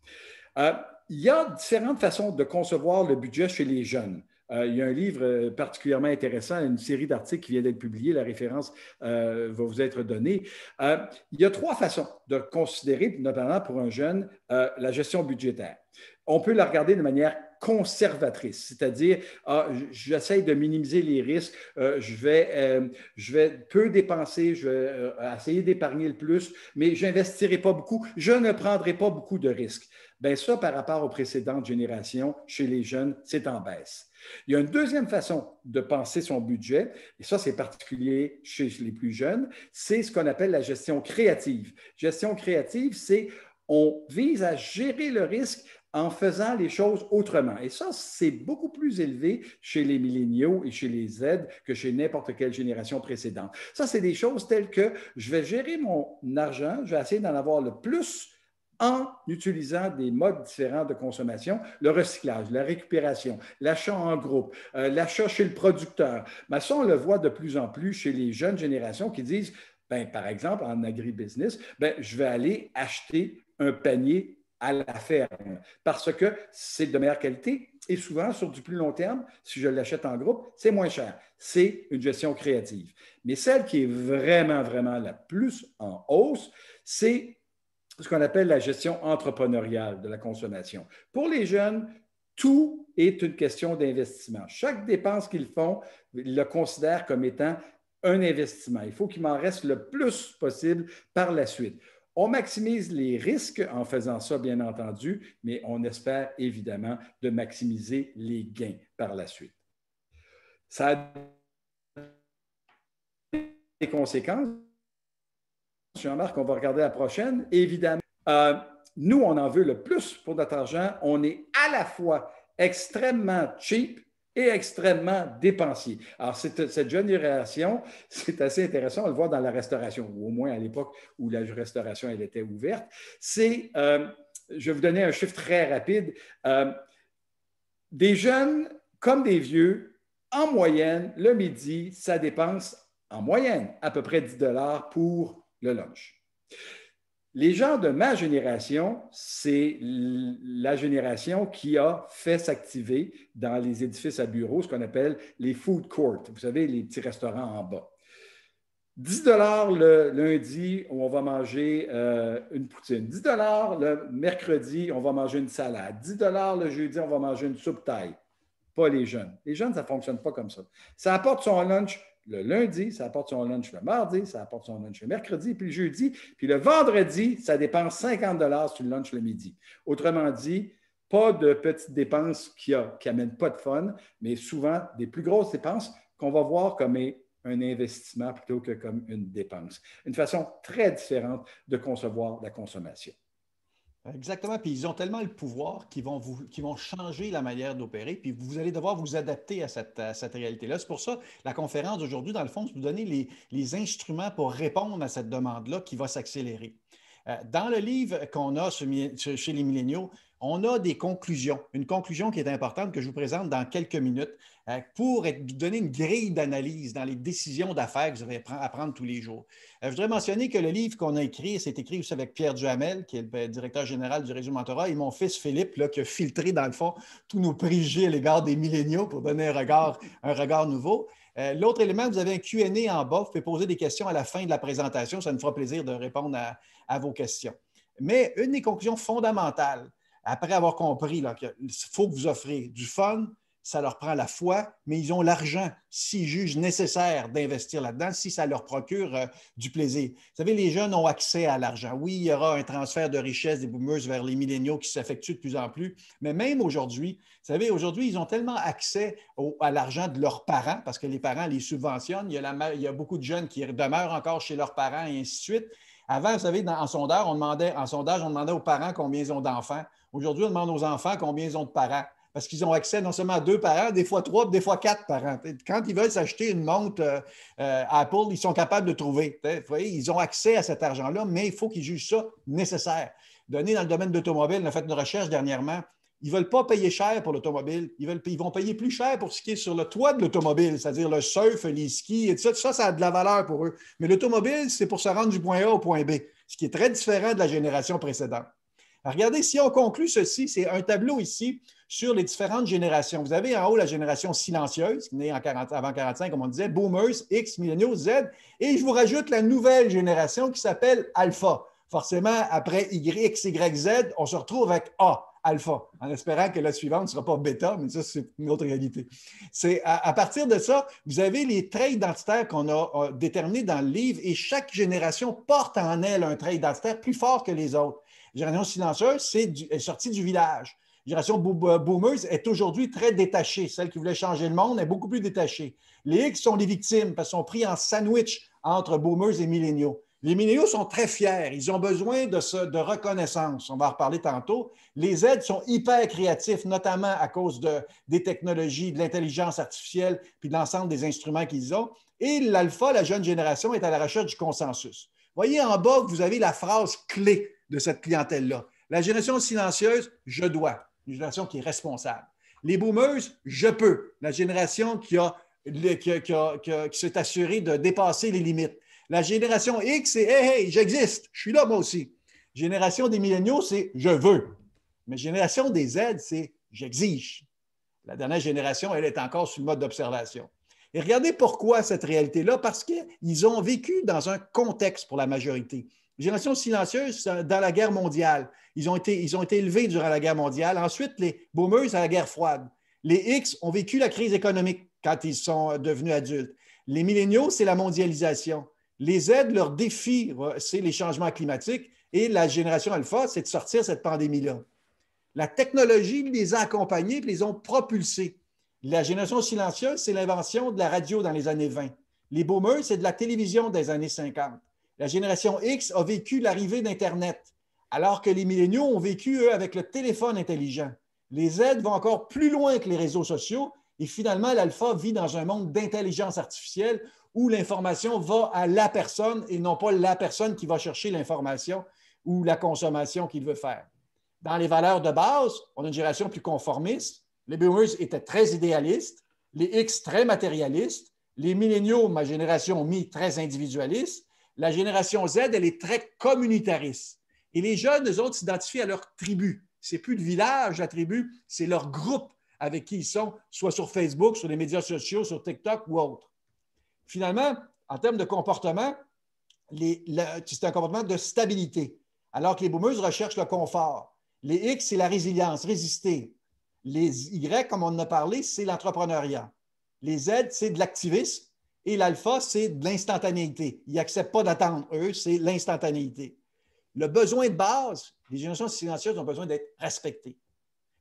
Euh, il y a différentes façons de concevoir le budget chez les jeunes. Il y a un livre particulièrement intéressant, une série d'articles qui vient d'être publiée, la référence va vous être donnée. Il y a 3 façons de considérer, notamment pour un jeune, la gestion budgétaire. On peut la regarder de manière conservatrice, c'est-à-dire j'essaie de minimiser les risques, je vais peu dépenser, je vais essayer d'épargner le plus, mais je n'investirai pas beaucoup, je ne prendrai pas beaucoup de risques. Bien, ça, par rapport aux précédentes générations, chez les jeunes, c'est en baisse. Il y a une deuxième façon de penser son budget, et ça, c'est particulier chez les plus jeunes, c'est ce qu'on appelle la gestion créative. Gestion créative, c'est on vise à gérer le risque en faisant les choses autrement. Et ça, c'est beaucoup plus élevé chez les milléniaux et chez les Z que chez n'importe quelle génération précédente. Ça, c'est des choses telles que je vais gérer mon argent, je vais essayer d'en avoir le plus en utilisant des modes différents de consommation, le recyclage, la récupération, l'achat en groupe, l'achat chez le producteur. Mais ça, on le voit de plus en plus chez les jeunes générations qui disent, bien, par exemple, en agribusiness, bien, je vais aller acheter un panier à la ferme parce que c'est de meilleure qualité et souvent, sur du plus long terme, si je l'achète en groupe, c'est moins cher. C'est une gestion créative. Mais celle qui est vraiment, vraiment la plus en hausse, c'est ce qu'on appelle la gestion entrepreneuriale de la consommation. Pour les jeunes, tout est une question d'investissement. Chaque dépense qu'ils font, ils le considèrent comme étant un investissement. Il faut qu'il m'en reste le plus possible par la suite. On maximise les risques en faisant ça, bien entendu, mais on espère évidemment de maximiser les gains par la suite. Ça a des conséquences. Jean-Marc, on va regarder la prochaine. Évidemment, nous, on en veut le plus pour notre argent. On est à la fois extrêmement cheap et extrêmement dépensier. Alors, cette génération, c'est assez intéressant, on le voit dans la restauration, ou au moins à l'époque où la restauration elle était ouverte. Je vais vous donner un chiffre très rapide. Des jeunes comme des vieux, en moyenne, le midi, ça dépense en moyenne à peu près 10 $ pour le lunch. Les gens de ma génération, c'est la génération qui a fait s'activer dans les édifices à bureaux ce qu'on appelle les food courts. Vous savez, les petits restaurants en bas. 10 $ le lundi, où on va manger une poutine. 10 $ le mercredi, on va manger une salade. 10 $ le jeudi, on va manger une soupe thaï. Pas les jeunes. Les jeunes, ça ne fonctionne pas comme ça. Ça apporte son lunch le lundi, ça apporte son lunch le mardi, ça apporte son lunch le mercredi, puis le jeudi. Puis le vendredi, ça dépense 50 $ sur le lunch le midi. Autrement dit, pas de petites dépenses qui n'amènent pas de fun, mais souvent des plus grosses dépenses qu'on va voir comme un investissement plutôt que comme une dépense. Une façon très différente de concevoir la consommation. Exactement. Puis ils ont tellement le pouvoir qu'ils vont changer la manière d'opérer. Puis vous allez devoir vous adapter à cette réalité-là. C'est pour ça la conférence d'aujourd'hui, dans le fond, c'est vous donner les instruments pour répondre à cette demande-là qui va s'accélérer. Dans le livre qu'on a chez les milléniaux, on a des conclusions. Une conclusion qui est importante que je vous présente dans quelques minutes pour donner une grille d'analyse dans les décisions d'affaires que vous avez à prendre tous les jours. Je voudrais mentionner que le livre qu'on a écrit, c'est écrit aussi avec Pierre Duhamel, qui est le directeur général du Réseau Mentorat, et mon fils Philippe, là, qui a filtré, dans le fond, tous nos préjugés à l'égard des milléniaux pour donner un regard nouveau. L'autre élément, vous avez un Q&A en bas. Vous pouvez poser des questions à la fin de la présentation. Ça nous fera plaisir de répondre à vos questions. Mais une des conclusions fondamentales, après avoir compris qu'il faut que vous offrez du fun, ça leur prend la foi, mais ils ont l'argent s'ils jugent nécessaire d'investir là-dedans, si ça leur procure du plaisir. Vous savez, les jeunes ont accès à l'argent. Oui, il y aura un transfert de richesse des boomers vers les milléniaux qui s'effectue de plus en plus, mais même aujourd'hui, vous savez, aujourd'hui, ils ont tellement accès à l'argent de leurs parents, parce que les parents les subventionnent. Il y a beaucoup de jeunes qui demeurent encore chez leurs parents et ainsi de suite. Avant, vous savez, en sondage, on demandait aux parents combien ils ont d'enfants. Aujourd'hui, on demande aux enfants combien ils ont de parents. Parce qu'ils ont accès non seulement à 2 parents, des fois 3, des fois 4 parents. Quand ils veulent s'acheter une montre Apple, ils sont capables de trouver. Vous voyez, ils ont accès à cet argent-là, mais il faut qu'ils jugent ça nécessaire. Donné dans le domaine de l'automobile, on a fait une recherche dernièrement. Ils ne veulent pas payer cher pour l'automobile. Ils vont payer plus cher pour ce qui est sur le toit de l'automobile, c'est-à-dire le surf, les skis et tout ça. Ça a de la valeur pour eux. Mais l'automobile, c'est pour se rendre du point A au point B, ce qui est très différent de la génération précédente. Regardez, si on conclut ceci, c'est un tableau ici sur les différentes générations. Vous avez en haut la génération silencieuse, qui est née avant 45, comme on disait, Boomers, X, Millennials, Z, et je vous rajoute la nouvelle génération qui s'appelle Alpha. Forcément, après X, Y, Z, on se retrouve avec A, Alpha, en espérant que la suivante ne sera pas bêta, mais ça, c'est une autre réalité. C'est à partir de ça, vous avez les traits identitaires qu'on a déterminés dans le livre, et chaque génération porte en elle un trait identitaire plus fort que les autres. La génération silencieuse, est sortie du village. La génération boomers est aujourd'hui très détachée. Celle qui voulait changer le monde est beaucoup plus détachée. Les X sont les victimes parce qu'ils sont pris en sandwich entre boomers et milléniaux. Les milléniaux sont très fiers. Ils ont besoin de reconnaissance. On va en reparler tantôt. Les Z sont hyper créatifs, notamment à cause des technologies, de l'intelligence artificielle puis de l'ensemble des instruments qu'ils ont. Et l'alpha, la jeune génération, est à la recherche du consensus. Voyez en bas, vous avez la phrase clé de cette clientèle-là. La génération silencieuse, je dois. Une génération qui est responsable. Les boomers, je peux. La génération qui s'est assurée de dépasser les limites. La génération X, c'est hey, j'existe, je suis là moi aussi. Génération des milléniaux, c'est je veux. Mais génération des Z, c'est j'exige. La dernière génération, elle est encore sous le mode d'observation. Et regardez pourquoi cette réalité-là, parce qu'ils ont vécu dans un contexte pour la majorité. Génération silencieuse, dans la guerre mondiale. Ils ont été élevés durant la guerre mondiale. Ensuite, les boomers à la guerre froide. Les X ont vécu la crise économique quand ils sont devenus adultes. Les milléniaux, c'est la mondialisation. Les Z, leur défi, c'est les changements climatiques. Et la génération alpha, c'est de sortir cette pandémie-là. La technologie les a accompagnés et les ont propulsés. La génération silencieuse, c'est l'invention de la radio dans les années 20. Les boomers, c'est de la télévision des années 50. La génération X a vécu l'arrivée d'Internet, alors que les milléniaux ont vécu, eux, avec le téléphone intelligent. Les Z vont encore plus loin que les réseaux sociaux et finalement, l'alpha vit dans un monde d'intelligence artificielle où l'information va à la personne et non pas la personne qui va chercher l'information ou la consommation qu'il veut faire. Dans les valeurs de base, on a une génération plus conformiste. Les boomers étaient très idéalistes, les X très matérialistes, les milléniaux, ma génération, très individualistes. La génération Z, elle est très communitariste. Et les jeunes, eux autres, s'identifient à leur tribu. Ce n'est plus le village, la tribu, c'est leur groupe avec qui ils sont, soit sur Facebook, sur les médias sociaux, sur TikTok ou autre. Finalement, en termes de comportement, c'est un comportement de stabilité, alors que les boomers recherchent le confort. Les X, c'est la résilience, résister. Les Y, comme on en a parlé, c'est l'entrepreneuriat. Les Z, c'est de l'activisme. Et l'alpha, c'est de l'instantanéité. Ils n'acceptent pas d'attendre, eux, c'est l'instantanéité. Le besoin de base, les générations silencieuses ont besoin d'être respectées.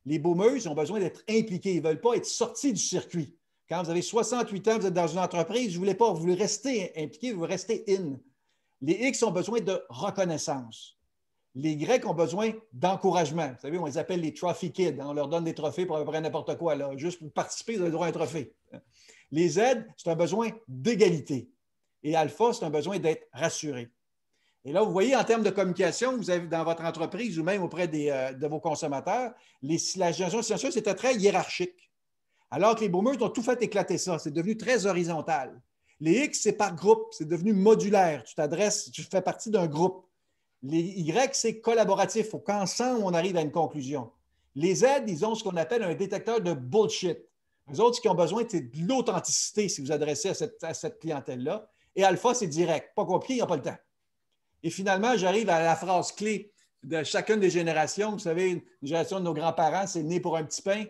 Les boomers ont besoin d'être impliqués. Ils ne veulent pas être sortis du circuit. Quand vous avez 68 ans, vous êtes dans une entreprise, vous voulez rester impliqué, vous voulez rester in. Les X ont besoin de reconnaissance. Les Y ont besoin d'encouragement. Vous savez, on les appelle les trophy kids. On leur donne des trophées pour à peu près n'importe quoi. Là. Juste pour participer, vous avez le droit à un trophée. Les Z, c'est un besoin d'égalité. Et alpha, c'est un besoin d'être rassuré. Et là, vous voyez, en termes de communication, vous avez dans votre entreprise ou même auprès de vos consommateurs, la génération silencieuse, c'était très hiérarchique. Alors que les boomers ont tout fait éclater ça. C'est devenu très horizontal. Les X, c'est par groupe. C'est devenu modulaire. Tu fais partie d'un groupe. Les Y, c'est collaboratif. Il faut qu'ensemble, on arrive à une conclusion. Les Z, ils ont ce qu'on appelle un détecteur de bullshit. Les autres, ce qu'ils ont besoin, c'est de l'authenticité si vous adressez à cette clientèle-là. Et alpha, c'est direct. Pas compliqué, il n'y a pas le temps. Et finalement, j'arrive à la phrase clé de chacune des générations. Vous savez, une génération de nos grands-parents, c'est né pour un petit pain.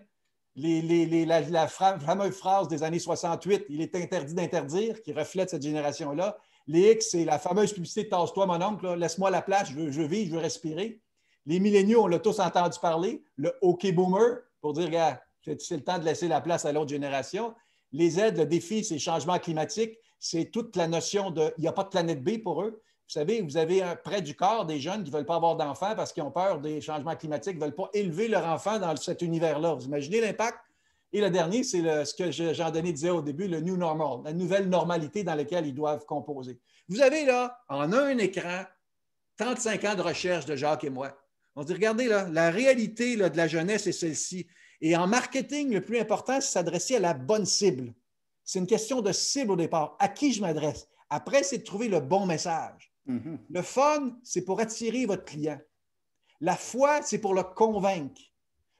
La fameuse phrase des années 68, il est interdit d'interdire, qui reflète cette génération-là. Les X, c'est la fameuse publicité tasse-toi, mon oncle, laisse-moi la place, je veux vivre, je veux respirer. Les milléniaux, on l'a tous entendu parler. Le OK Boomer, pour dire, regarde, c'est le temps de laisser la place à l'autre génération. Les Z, le défi, c'est le changement climatique. C'est toute la notion de il n'y a pas de planète B pour eux. Vous savez, vous avez près du corps des jeunes qui ne veulent pas avoir d'enfants parce qu'ils ont peur des changements climatiques, ne veulent pas élever leur enfant dans cet univers-là. Vous imaginez l'impact? Et le dernier, c'est ce que Jean-Denis disait au début, le new normal, la nouvelle normalité dans laquelle ils doivent composer. Vous avez là, en un écran, 35 ans de recherche de Jacques et moi. On dit, regardez, là, la réalité là, de la jeunesse est celle-ci. Et en marketing, le plus important, c'est s'adresser à la bonne cible. C'est une question de cible au départ. À qui je m'adresse? Après, c'est de trouver le bon message. Mm-hmm. Le fun, c'est pour attirer votre client. La foi, c'est pour le convaincre.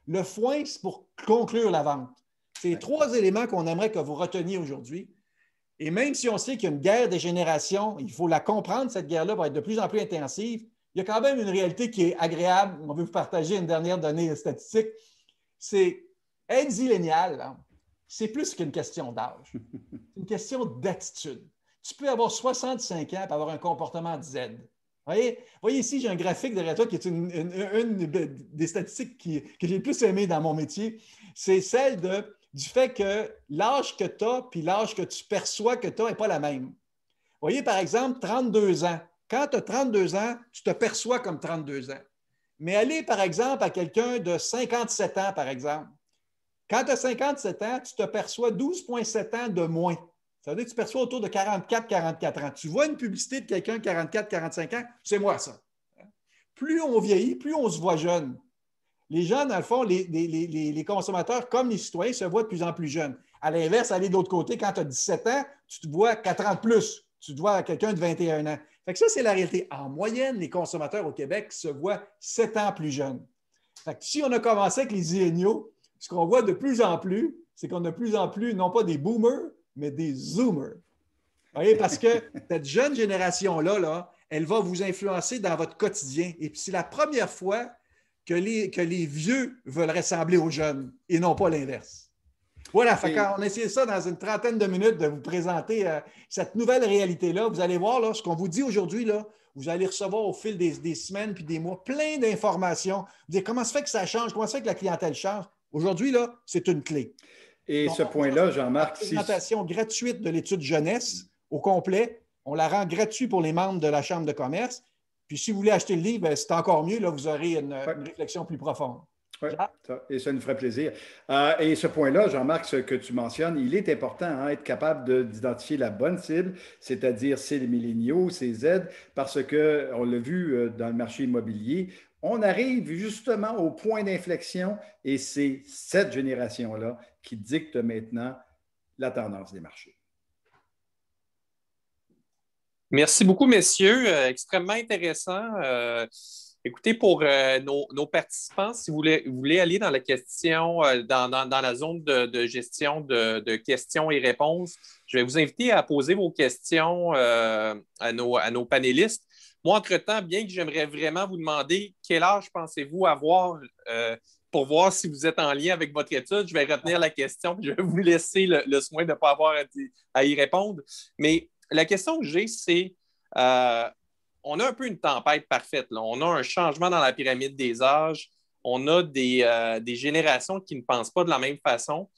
Le foin, c'est pour conclure la vente. C'est les trois éléments qu'on aimerait que vous reteniez aujourd'hui. Et même si on sait qu'il y a une guerre des générations, il faut la comprendre, cette guerre-là va être de plus en plus intensive, il y a quand même une réalité qui est agréable. On veut vous partager une dernière donnée statistique. C'est être zillénial, c'est plus qu'une question d'âge. C'est une question d'attitude. Tu peux avoir 65 ans et avoir un comportement Z. Voyez ici, j'ai un graphique derrière toi qui est une des statistiques que j'ai le plus aimé dans mon métier. C'est celle du fait que l'âge que tu as puis l'âge que tu perçois que tu as n'est pas la même. Voyez, par exemple, 32 ans. Quand tu as 32 ans, tu te perçois comme 32 ans. Mais allez, par exemple, à quelqu'un de 57 ans, par exemple. Quand tu as 57 ans, tu te perçois 12,7 ans de moins. Ça veut dire que tu perçois autour de 44 ans. Tu vois une publicité de quelqu'un de 45 ans, c'est moi ça. Plus on vieillit, plus on se voit jeune. Les gens, dans le fond, les consommateurs, comme les citoyens, se voient de plus en plus jeunes. À l'inverse, aller de l'autre côté, quand tu as 17 ans, tu te vois 4 ans de plus. Tu te vois quelqu'un de 21 ans. Fait que ça, c'est la réalité. En moyenne, les consommateurs au Québec se voient 7 ans plus jeunes. Fait que si on a commencé avec les zilléniaux, ce qu'on voit de plus en plus, c'est qu'on a de plus en plus, non pas des boomers, mais des zoomers. Voyez, parce que cette jeune génération-là, elle va vous influencer dans votre quotidien. Et puis, c'est la première fois que les vieux veulent ressembler aux jeunes et non pas l'inverse. Voilà, on a essayé ça dans une trentaine de minutes de vous présenter cette nouvelle réalité-là. Vous allez voir, là, ce qu'on vous dit aujourd'hui, là, vous allez recevoir au fil des semaines puis des mois plein d'informations. Vous dites comment se fait que ça change, comment se fait que la clientèle change. Aujourd'hui, là, c'est une clé. Et donc, ce point-là, Jean-Marc, la présentation gratuite de l'étude jeunesse au complet, on la rend gratuite pour les membres de la Chambre de commerce. Puis si vous voulez acheter le livre, c'est encore mieux, là, vous aurez une réflexion plus profonde. Oui, et ça nous ferait plaisir. Et ce point-là, Jean-Marc, ce que tu mentionnes, il est important, être capable d'identifier la bonne cible, c'est-à-dire c'est les milléniaux, c'est Z, parce qu'on l'a vu dans le marché immobilier, on arrive justement au point d'inflexion et c'est cette génération-là qui dicte maintenant la tendance des marchés. Merci beaucoup, messieurs. Extrêmement intéressant. Écoutez, pour nos participants, si vous voulez aller dans la question, dans la zone de gestion de questions et réponses, je vais vous inviter à poser vos questions à nos panélistes. Moi, entre-temps, bien que j'aimerais vraiment vous demander quel âge pensez-vous avoir pour voir si vous êtes en lien avec votre étude, je vais retenir la question et je vais vous laisser le soin de ne pas avoir à y répondre. Mais la question que j'ai, c'est on a un peu une tempête parfaite, là. On a un changement dans la pyramide des âges. On a des générations qui ne pensent pas de la même façon.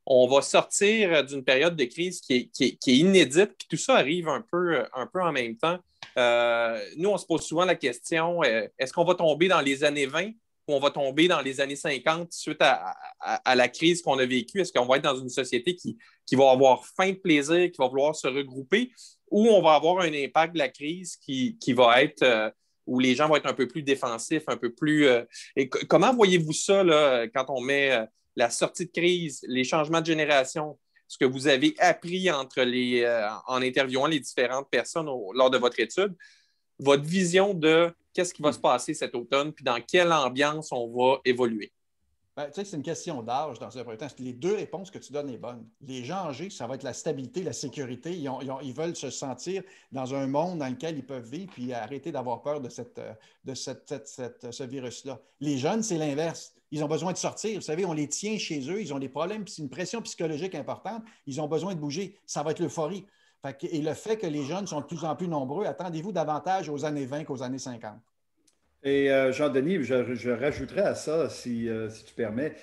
On va sortir d'une période de crise qui est inédite, puis tout ça arrive un peu en même temps. Nous, on se pose souvent la question, est-ce qu'on va tomber dans les années 20 ou on va tomber dans les années 50 suite à la crise qu'on a vécue? Est-ce qu'on va être dans une société qui va avoir faim de plaisir, qui va vouloir se regrouper, ou on va avoir un impact de la crise qui va être où les gens vont être un peu plus défensifs, un peu plus... comment voyez-vous ça là, quand on met la sortie de crise, les changements de génération, ce que vous avez appris en interviewant les différentes personnes lors de votre étude, votre vision de qu'est-ce qui va se passer cet automne, puis dans quelle ambiance on va évoluer? Ben, tu sais, c'est une question d'âge dans un premier temps. Les deux réponses que tu donnes sont bonnes. Les gens âgés, ça va être la stabilité, la sécurité. Ils veulent se sentir dans un monde dans lequel ils peuvent vivre puis arrêter d'avoir peur de ce virus-là. Les jeunes, c'est l'inverse. Ils ont besoin de sortir. Vous savez, on les tient chez eux. Ils ont des problèmes, puis c'est une pression psychologique importante. Ils ont besoin de bouger. Ça va être l'euphorie. Et le fait que les jeunes sont de plus en plus nombreux, attendez-vous davantage aux années 20 qu'aux années 50. Et Jean-Denis, je rajouterais à ça, si tu permets,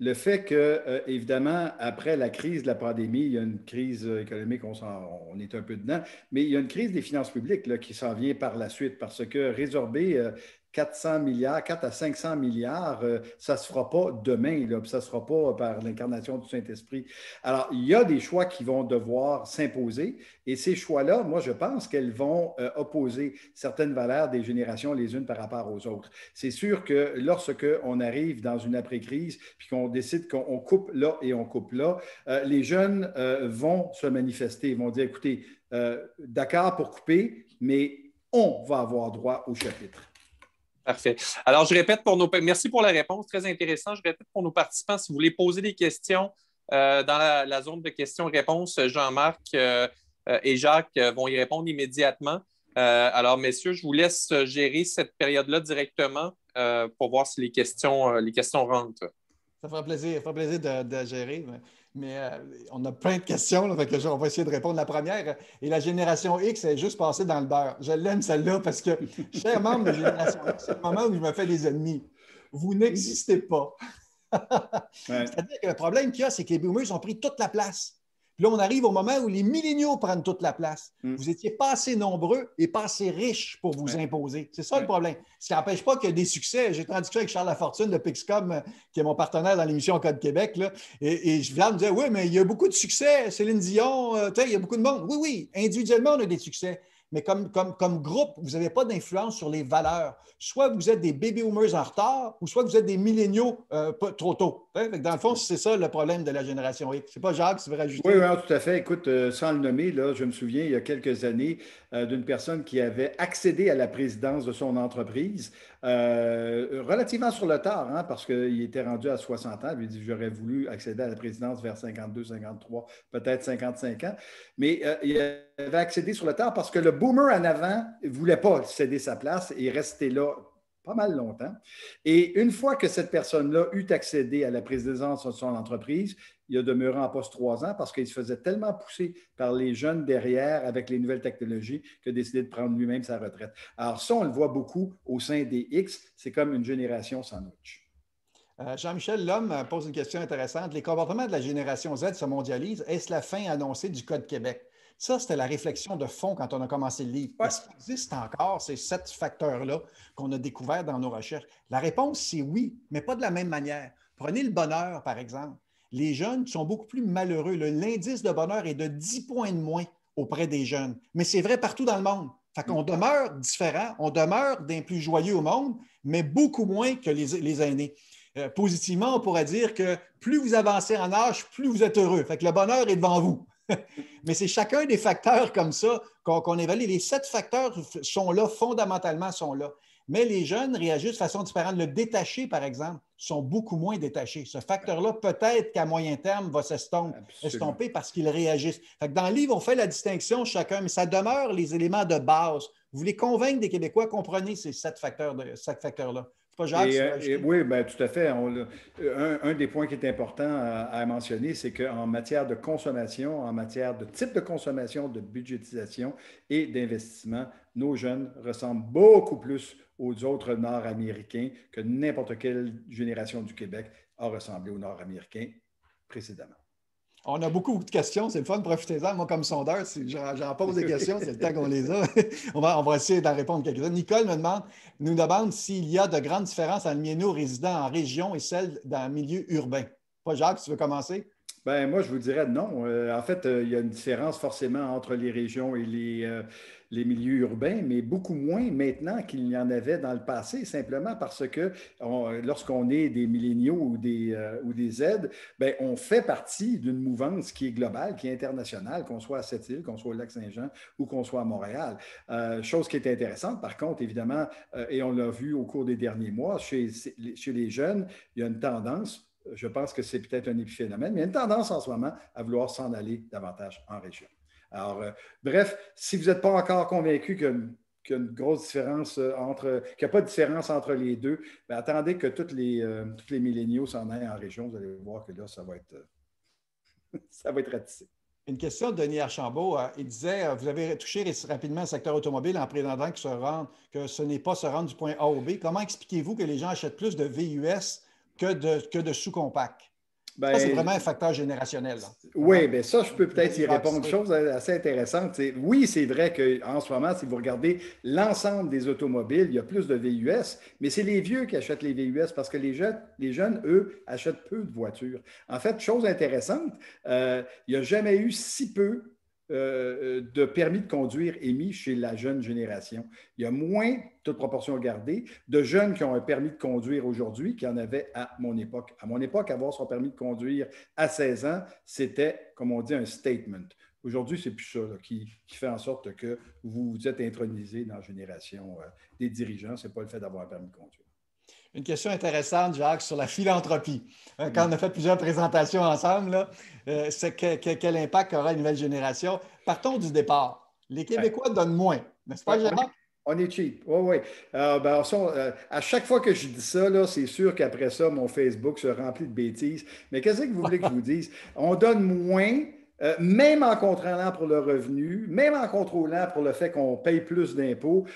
le fait que, évidemment, après la crise de la pandémie, il y a une crise économique, on est un peu dedans, mais il y a une crise des finances publiques là, qui s'en vient par la suite parce que résorber 400 milliards, 4 à 500 milliards, ça ne se fera pas demain, là, ça ne se fera pas par l'incarnation du Saint-Esprit. Alors, il y a des choix qui vont devoir s'imposer et ces choix-là, moi, je pense qu'elles vont opposer certaines valeurs des générations les unes par rapport aux autres. C'est sûr que lorsqu'on arrive dans une après-crise puis qu'on décide qu'on coupe là et on coupe là, les jeunes vont se manifester, ils vont dire, écoutez, d'accord pour couper, mais on va avoir droit au chapitre. Parfait. Alors, je répète merci pour la réponse, très intéressant. Je répète pour nos participants, si vous voulez poser des questions dans la zone de questions-réponses, Jean-Marc et Jacques vont y répondre immédiatement. Alors, messieurs, je vous laisse gérer cette période-là directement pour voir si les questions rentrent. Ça fera plaisir de gérer. On a plein de questions, là, fait que on va essayer de répondre. La première, et la génération X est juste passée dans le beurre. Je l'aime celle-là parce que, chers membres de génération X, c'est le moment où je me fais des ennemis. Vous n'existez pas. Ouais. C'est-à-dire que le problème qu'il y a, c'est que les boomers ont pris toute la place. Puis là, on arrive au moment où les milléniaux prennent toute la place. Vous n'étiez pas assez nombreux et pas assez riches pour vous imposer. C'est ça le problème. Ce qui n'empêche pas qu'il y a des succès. J'ai été en discussion avec Charles Lafortune de Pixcom, qui est mon partenaire dans l'émission Code Québec. Là, et je viens de me dire, oui, mais il y a beaucoup de succès. Céline Dion, il y a beaucoup de monde. Oui, individuellement, on a des succès. Mais comme groupe, vous n'avez pas d'influence sur les valeurs. Soit vous êtes des baby boomers en retard, ou soit vous êtes des milléniaux trop tôt. Dans le fond, c'est ça le problème de la génération X. Je ne sais pas, Jacques, si tu veux rajouter. Oui, tout à fait. Écoute, sans le nommer, là, je me souviens, il y a quelques années, d'une personne qui avait accédé à la présidence de son entreprise relativement sur le tard, parce qu'il était rendu à 60 ans. Il dit, j'aurais voulu accéder à la présidence vers 52, 53, peut-être 55 ans. Mais il avait accédé sur le tard parce que le boomer en avant ne voulait pas céder sa place et rester là pas mal longtemps. Et une fois que cette personne-là eut accédé à la présidence de son entreprise, il a demeuré en poste 3 ans parce qu'il se faisait tellement pousser par les jeunes derrière avec les nouvelles technologies qu'il a décidé de prendre lui-même sa retraite. Alors ça, on le voit beaucoup au sein des X. C'est comme une génération sandwich. Jean-Michel Lhomme pose une question intéressante. Les comportements de la génération Z se mondialisent. Est-ce la fin annoncée du Code Québec? Ça, c'était la réflexion de fond quand on a commencé le livre. Est-ce qu'il existe encore ces 7 facteurs-là qu'on a découverts dans nos recherches? La réponse, c'est oui, mais pas de la même manière. Prenez le bonheur, par exemple. Les jeunes sont beaucoup plus malheureux. L'indice de bonheur est de 10 points de moins auprès des jeunes. Mais c'est vrai partout dans le monde. Fait qu'on demeure différent, on demeure des plus joyeux au monde, mais beaucoup moins que les aînés. Positivement, on pourrait dire que plus vous avancez en âge, plus vous êtes heureux. Fait que le bonheur est devant vous. Mais c'est chacun des facteurs comme ça qu'on évalue. Les 7 facteurs sont là, fondamentalement sont là. Mais les jeunes réagissent de façon différente. Le détaché, par exemple, sont beaucoup moins détachés. Ce facteur-là, peut-être qu'à moyen terme, va s'estomper parce qu'ils réagissent. Fait que dans le livre, on fait la distinction chacun, mais ça demeure les éléments de base. Vous voulez convaincre des Québécois, comprenez ces 7 facteurs-là. Pas Jacques, oui, bien, tout à fait. Un des points qui est important à mentionner, c'est qu'en matière de consommation, en matière de type de consommation, de budgétisation et d'investissement, nos jeunes ressemblent beaucoup plus aux autres Nord-Américains que n'importe quelle génération du Québec a ressemblé aux Nord-Américains précédemment. On a beaucoup de questions, c'est le fun, profitez-en. Moi, comme sondeur, si j'en pose des questions, c'est le temps qu'on les a. on va essayer d'en répondre quelques-unes. Nicole nous demande s'il y a de grandes différences entre les milléniaux résidant en région et celles dans le milieu urbain. Pas Jacques, tu veux commencer? Bien, moi, je vous dirais non. En fait, il y a une différence forcément entre les régions et les milieux urbains, mais beaucoup moins maintenant qu'il y en avait dans le passé, simplement parce que lorsqu'on est des milléniaux ou des Z, bien, on fait partie d'une mouvance qui est globale, qui est internationale, qu'on soit à Sept-Îles, qu'on soit au Lac-Saint-Jean ou qu'on soit à Montréal. Chose qui est intéressante, par contre, évidemment, et on l'a vu au cours des derniers mois, chez les jeunes, il y a une tendance. Je pense que c'est peut-être un épiphénomène, mais il y a une tendance en ce moment à vouloir s'en aller davantage en région. Alors, bref, si vous n'êtes pas encore convaincu qu'il y a une grosse différence qu'il n'y a pas de différence entre les deux, bien, attendez que tous les milléniaux s'en aillent en région. Vous allez voir que là, ça va être ratissé. Une question de Denis Archambault. Il disait, vous avez touché rapidement le secteur automobile en prétendant que ce n'est pas se rendre du point A au B. Comment expliquez-vous que les gens achètent plus de VUS que de sous-compact? Ça, c'est vraiment un facteur générationnel. Là. Oui, bien ça, je peux peut-être y répondre. Une chose assez intéressante, oui, c'est vrai qu'en ce moment, si vous regardez l'ensemble des automobiles, il y a plus de VUS, mais c'est les vieux qui achètent les VUS parce que les jeunes, eux, achètent peu de voitures. En fait, chose intéressante, il n'y a jamais eu si peu de permis de conduire émis chez la jeune génération. Il y a moins, toute proportion gardée, de jeunes qui ont un permis de conduire aujourd'hui qu'il y en avait à mon époque. À mon époque, avoir son permis de conduire à 16 ans, c'était, comme on dit, un statement. Aujourd'hui, c'est plus ça là, qui fait en sorte que vous vous êtes intronisé dans la génération des dirigeants. Ce n'est pas le fait d'avoir un permis de conduire. Une question intéressante, Jacques, sur la philanthropie. Quand on a fait plusieurs présentations ensemble, là, c'est quel impact aura une nouvelle génération? Partons du départ. Les Québécois donnent moins, n'est-ce pas, Jacques? On est cheap. Oui, oui. À chaque fois que je dis ça, là, c'est sûr qu'après ça, mon Facebook se remplit de bêtises. Mais qu'est-ce que vous voulez que je vous dise? On donne moins, même en contrôlant pour le revenu, même en contrôlant pour le fait qu'on paye plus d'impôts.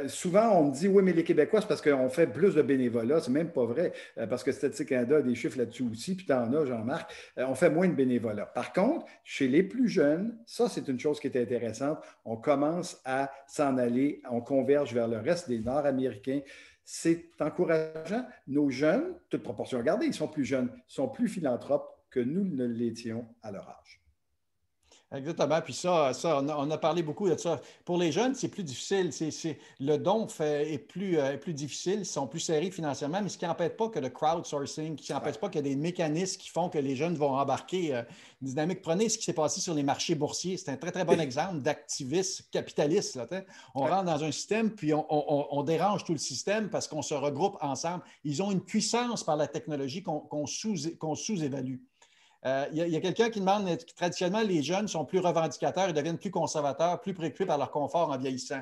Souvent, on me dit, oui, mais les Québécois, c'est parce qu'on fait plus de bénévolat. C'est même pas vrai, parce que Statistique Canada a des chiffres là-dessus aussi, puis tu en as, Jean-Marc. On fait moins de bénévolat. Par contre, chez les plus jeunes, ça, c'est une chose qui est intéressante. On commence à s'en aller, on converge vers le reste des Nord-Américains. C'est encourageant. Nos jeunes, toute proportion gardée, ils sont plus jeunes, sont plus philanthropes que nous ne l'étions à leur âge. Exactement. Puis ça on a parlé beaucoup de ça. Pour les jeunes, c'est plus difficile. Le don est plus difficile. Ils sont plus serrés financièrement, mais ce qui n'empêche pas que le crowdsourcing, qui n'empêche pas qu'il y a des mécanismes qui font que les jeunes vont embarquer une dynamique. Prenez ce qui s'est passé sur les marchés boursiers. C'est un très, très bon exemple d'activisme capitaliste. Là, on rentre dans un système, puis on dérange tout le système parce qu'on se regroupe ensemble. Ils ont une puissance par la technologie qu'on sous-évalue. Il y a quelqu'un qui demande que traditionnellement, les jeunes sont plus revendicateurs, ils deviennent plus conservateurs, plus préoccupés par leur confort en vieillissant.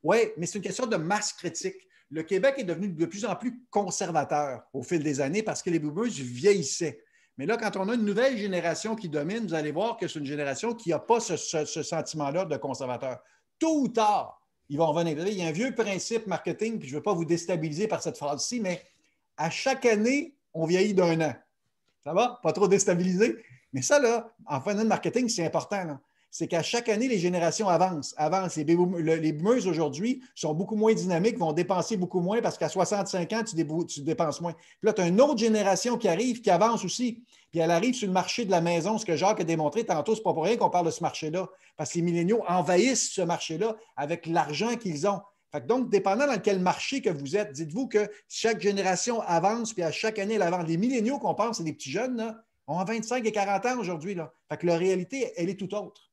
Oui, mais c'est une question de masse critique. Le Québec est devenu de plus en plus conservateur au fil des années parce que les boomers vieillissaient. Mais là, quand on a une nouvelle génération qui domine, vous allez voir que c'est une génération qui n'a pas ce sentiment-là de conservateur. Tôt ou tard, ils vont revenir. Il y a un vieux principe marketing, puis je ne veux pas vous déstabiliser par cette phrase-ci, mais à chaque année, on vieillit d'1 an. Ça va? Pas trop déstabilisé? Mais ça, là, en fin de marketing, c'est important. Là. C'est qu'à chaque année, les générations avancent. Les boomers aujourd'hui sont beaucoup moins dynamiques, vont dépenser beaucoup moins parce qu'à 65 ans, tu dépenses moins. Puis là, tu as une autre génération qui arrive, qui avance aussi. Puis elle arrive sur le marché de la maison. Ce que Jacques a démontré tantôt, ce n'est pas pour rien qu'on parle de ce marché-là. Parce que les milléniaux envahissent ce marché-là avec l'argent qu'ils ont. Donc, dépendant dans quel marché que vous êtes, dites-vous que chaque génération avance, puis à chaque année, elle avance. Les milléniaux qu'on pense, c'est des petits jeunes, là, ont 25 et 40 ans aujourd'hui. Fait que la réalité, elle est tout autre.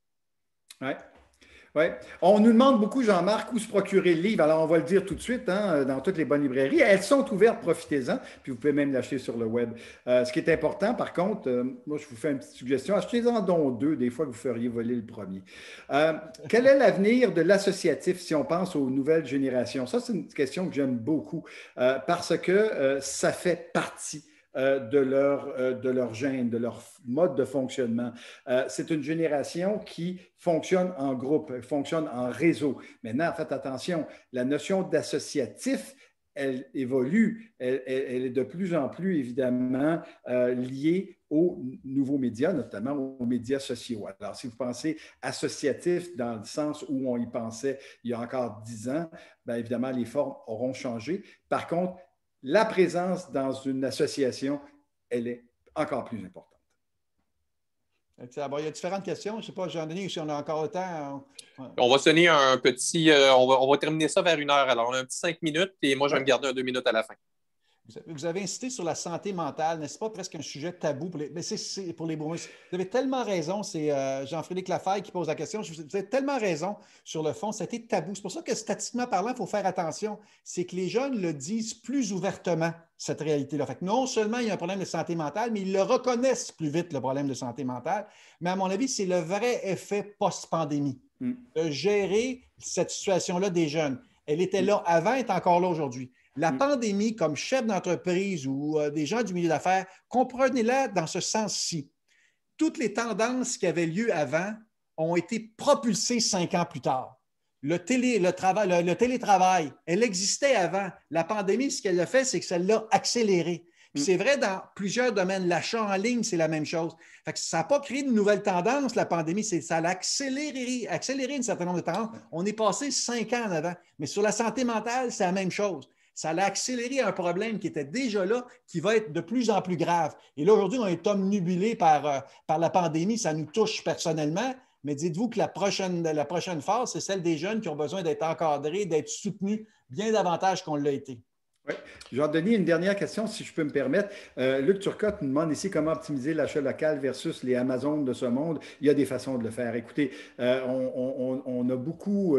Oui. Oui. On nous demande beaucoup, Jean-Marc, où se procurer le livre. Alors, on va le dire tout de suite, dans toutes les bonnes librairies. Elles sont ouvertes, profitez-en, puis vous pouvez même l'acheter sur le web. Ce qui est important, par contre, moi, je vous fais une petite suggestion. Achetez-en donc 2, des fois que vous feriez voler le premier. Quel est l'avenir de l'associatif si on pense aux nouvelles générations? Ça, c'est une question que j'aime beaucoup parce que ça fait partie de leur gène, de leur mode de fonctionnement. C'est une génération qui fonctionne en groupe, fonctionne en réseau. Maintenant, faites attention, la notion d'associatif, elle évolue, elle est de plus en plus, évidemment, liée aux nouveaux médias, notamment aux médias sociaux. Alors, si vous pensez associatif dans le sens où on y pensait il y a encore 10 ans, bien évidemment, les formes auront changé. Par contre, la présence dans une association, elle est encore plus importante. Bon, il y a différentes questions. Je ne sais pas, Jean-Denis, si on a encore le temps. On va sonner un petit... on va terminer ça vers 1 heure. Alors, on a un petit 5 minutes et moi, je vais me garder 2 minutes à la fin. Vous avez insisté sur la santé mentale, n'est-ce pas presque un sujet tabou pour les boomers? Vous avez tellement raison, c'est Jean-Frédéric Lafaille qui pose la question. Vous avez tellement raison sur le fond, c'était tabou. C'est pour ça que statistiquement parlant, il faut faire attention. C'est que les jeunes le disent plus ouvertement, cette réalité-là. Fait que non seulement il y a un problème de santé mentale, mais ils le reconnaissent plus vite, le problème de santé mentale. Mais à mon avis, c'est le vrai effet post-pandémie de gérer cette situation-là des jeunes. Elle était là avant, elle est encore là aujourd'hui. La pandémie, comme chef d'entreprise ou des gens du milieu d'affaires, comprenez-la dans ce sens-ci. Toutes les tendances qui avaient lieu avant ont été propulsées 5 ans plus tard. Le télétravail, elle existait avant. La pandémie, ce qu'elle a fait, c'est que ça l'a accéléré. Puis c'est vrai dans plusieurs domaines. L'achat en ligne, c'est la même chose. Fait que ça n'a pas créé de nouvelles tendances, la pandémie. Ça a accéléré un certain nombre de tendances. On est passé 5 ans en avant. Mais sur la santé mentale, c'est la même chose. Ça a accéléré un problème qui était déjà là, qui va être de plus en plus grave. Et là, aujourd'hui, on est omnibulé par la pandémie. Ça nous touche personnellement. Mais dites-vous que la prochaine phase, c'est celle des jeunes qui ont besoin d'être encadrés, d'être soutenus bien davantage qu'on l'a été. Oui. Jean-Denis, une dernière question, si je peux me permettre. Luc Turcotte nous demande ici comment optimiser l'achat local versus les Amazones de ce monde. Il y a des façons de le faire. Écoutez, on a beaucoup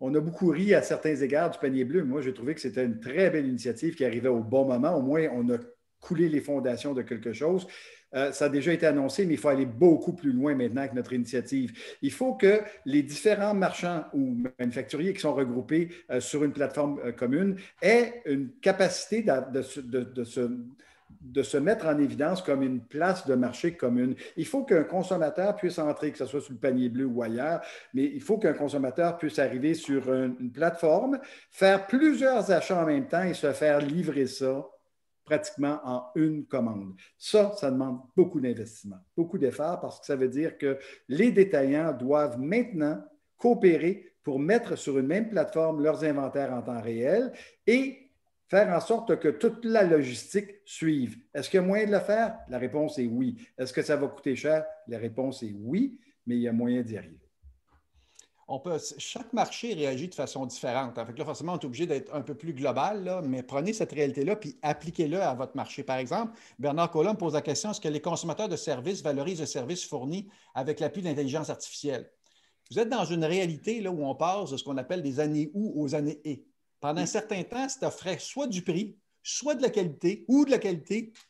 ri à certains égards du panier bleu. Moi, j'ai trouvé que c'était une très belle initiative qui arrivait au bon moment. Au moins, on a coulé les fondations de quelque chose. Ça a déjà été annoncé, mais il faut aller beaucoup plus loin maintenant avec notre initiative. Il faut que les différents marchands ou manufacturiers qui sont regroupés sur une plateforme commune aient une capacité de se mettre en évidence comme une place de marché commune. Il faut qu'un consommateur puisse entrer, que ce soit sur le panier bleu ou ailleurs, mais il faut qu'un consommateur puisse arriver sur une plateforme, faire plusieurs achats en même temps et se faire livrer ça pratiquement en une commande. Ça demande beaucoup d'investissement, beaucoup d'efforts parce que ça veut dire que les détaillants doivent maintenant coopérer pour mettre sur une même plateforme leurs inventaires en temps réel et faire en sorte que toute la logistique suive. Est-ce qu'il y a moyen de le faire? La réponse est oui. Est-ce que ça va coûter cher? La réponse est oui, mais il y a moyen d'y arriver. Chaque marché réagit de façon différente. En fait, là, forcément, on est obligé d'être un peu plus global, là, mais prenez cette réalité-là puis appliquez-le à votre marché. Par exemple, Bernard Collin pose la question, est-ce que les consommateurs de services valorisent le service fourni avec l'appui de l'intelligence artificielle? Vous êtes dans une réalité là, où on passe de ce qu'on appelle des années ou aux années et. Pendant un certain temps, ça offrait soit du prix, soit de la qualité,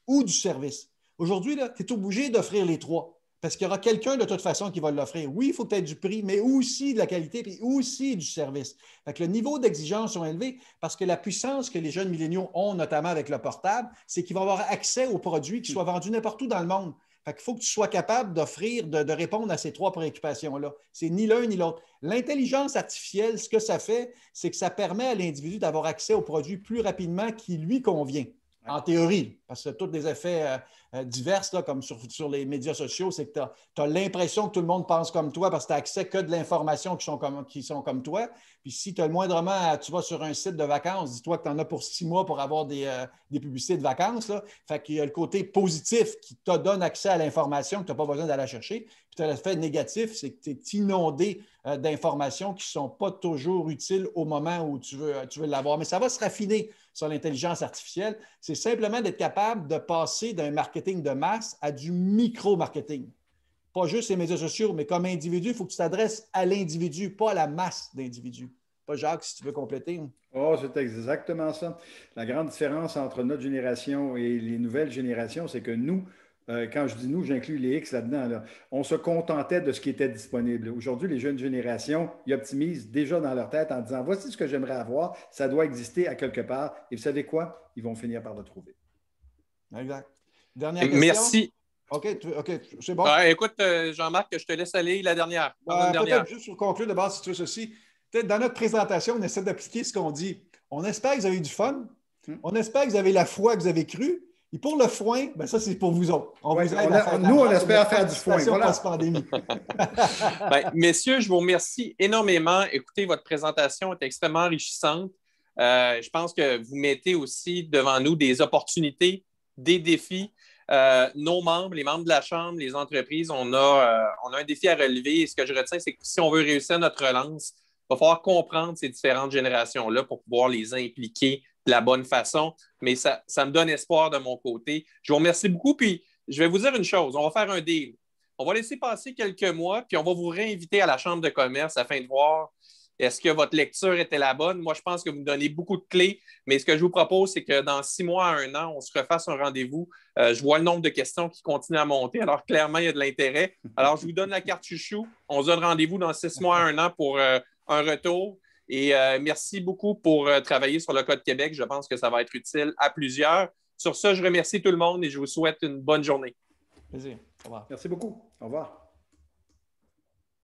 ou du service. Aujourd'hui, tu es obligé d'offrir les trois. Parce qu'il y aura quelqu'un de toute façon qui va l'offrir. Oui, il faut peut-être du prix, mais aussi de la qualité, puis aussi du service. Fait que le niveau d'exigence sont élevés parce que la puissance que les jeunes milléniaux ont, notamment avec le portable, c'est qu'ils vont avoir accès aux produits qui soient vendus n'importe où dans le monde. Fait qu'il faut que tu sois capable d'offrir, de répondre à ces trois préoccupations-là. C'est ni l'un ni l'autre. L'intelligence artificielle, ce que ça fait, c'est que ça permet à l'individu d'avoir accès aux produits plus rapidement qui lui convient. En théorie, parce que tous des effets divers, là, comme sur les médias sociaux, c'est que tu as l'impression que tout le monde pense comme toi parce que tu n'as accès que de l'information qui sont comme toi. Puis si tu as le moindrement, tu vas sur un site de vacances, dis-toi que tu en as pour 6 mois pour avoir des publicités de vacances. Là. Fait qu'il y a le côté positif qui te donne accès à l'information que tu n'as pas besoin d'aller chercher. Puis tu as l'effet négatif, c'est que tu es inondé d'informations qui ne sont pas toujours utiles au moment où tu veux l'avoir. Mais ça va se raffiner sur l'intelligence artificielle. C'est simplement d'être capable de passer d'un marketing de masse à du micro-marketing. Pas juste les médias sociaux, mais comme individu, il faut que tu t'adresses à l'individu, pas à la masse d'individus. Pas Jacques, si tu veux compléter. Oh, c'est exactement ça. La grande différence entre notre génération et les nouvelles générations, c'est que nous, quand je dis nous, j'inclus les X là-dedans, là, on se contentait de ce qui était disponible. Aujourd'hui, les jeunes générations, ils optimisent déjà dans leur tête en disant, voici ce que j'aimerais avoir, ça doit exister à quelque part. Et vous savez quoi? Ils vont finir par le trouver. Exact. Dernière question. Merci. OK, c'est bon. Écoute, Jean-Marc, je te laisse aller la dernière. Peut-être juste pour conclure de base, si tu veux ceci. Peut-être dans notre présentation, on essaie d'appliquer ce qu'on dit. On espère que vous avez eu du fun. On espère que vous avez la foi que vous avez cru. Et pour le foin, ben ça, c'est pour vous autres. On espère faire du foin. Voilà. Post-pandémie. Messieurs, je vous remercie énormément. Écoutez, votre présentation est extrêmement enrichissante. Je pense que vous mettez aussi devant nous des opportunités, des défis. Nos membres, les membres de la Chambre, les entreprises, on a un défi à relever. Et ce que je retiens, c'est que si on veut réussir notre relance, il va falloir comprendre ces différentes générations-là pour pouvoir les impliquer de la bonne façon. Mais ça me donne espoir de mon côté. Je vous remercie beaucoup. Puis, je vais vous dire une chose. On va faire un deal. On va laisser passer quelques mois, puis on va vous réinviter à la Chambre de commerce afin de voir est-ce que votre lecture était la bonne. Moi, je pense que vous me donnez beaucoup de clés. Mais ce que je vous propose, c'est que dans 6 mois à 1 an, on se refasse un rendez-vous. Je vois le nombre de questions qui continuent à monter. Alors, clairement, il y a de l'intérêt. Alors, je vous donne la carte chouchou. On se donne rendez-vous dans 6 mois à 1 an pour un retour. Et merci beaucoup pour travailler sur le Code Québec. Je pense que ça va être utile à plusieurs. Sur ce, je remercie tout le monde et je vous souhaite une bonne journée. Plaisir. Au revoir. Merci beaucoup. Au revoir.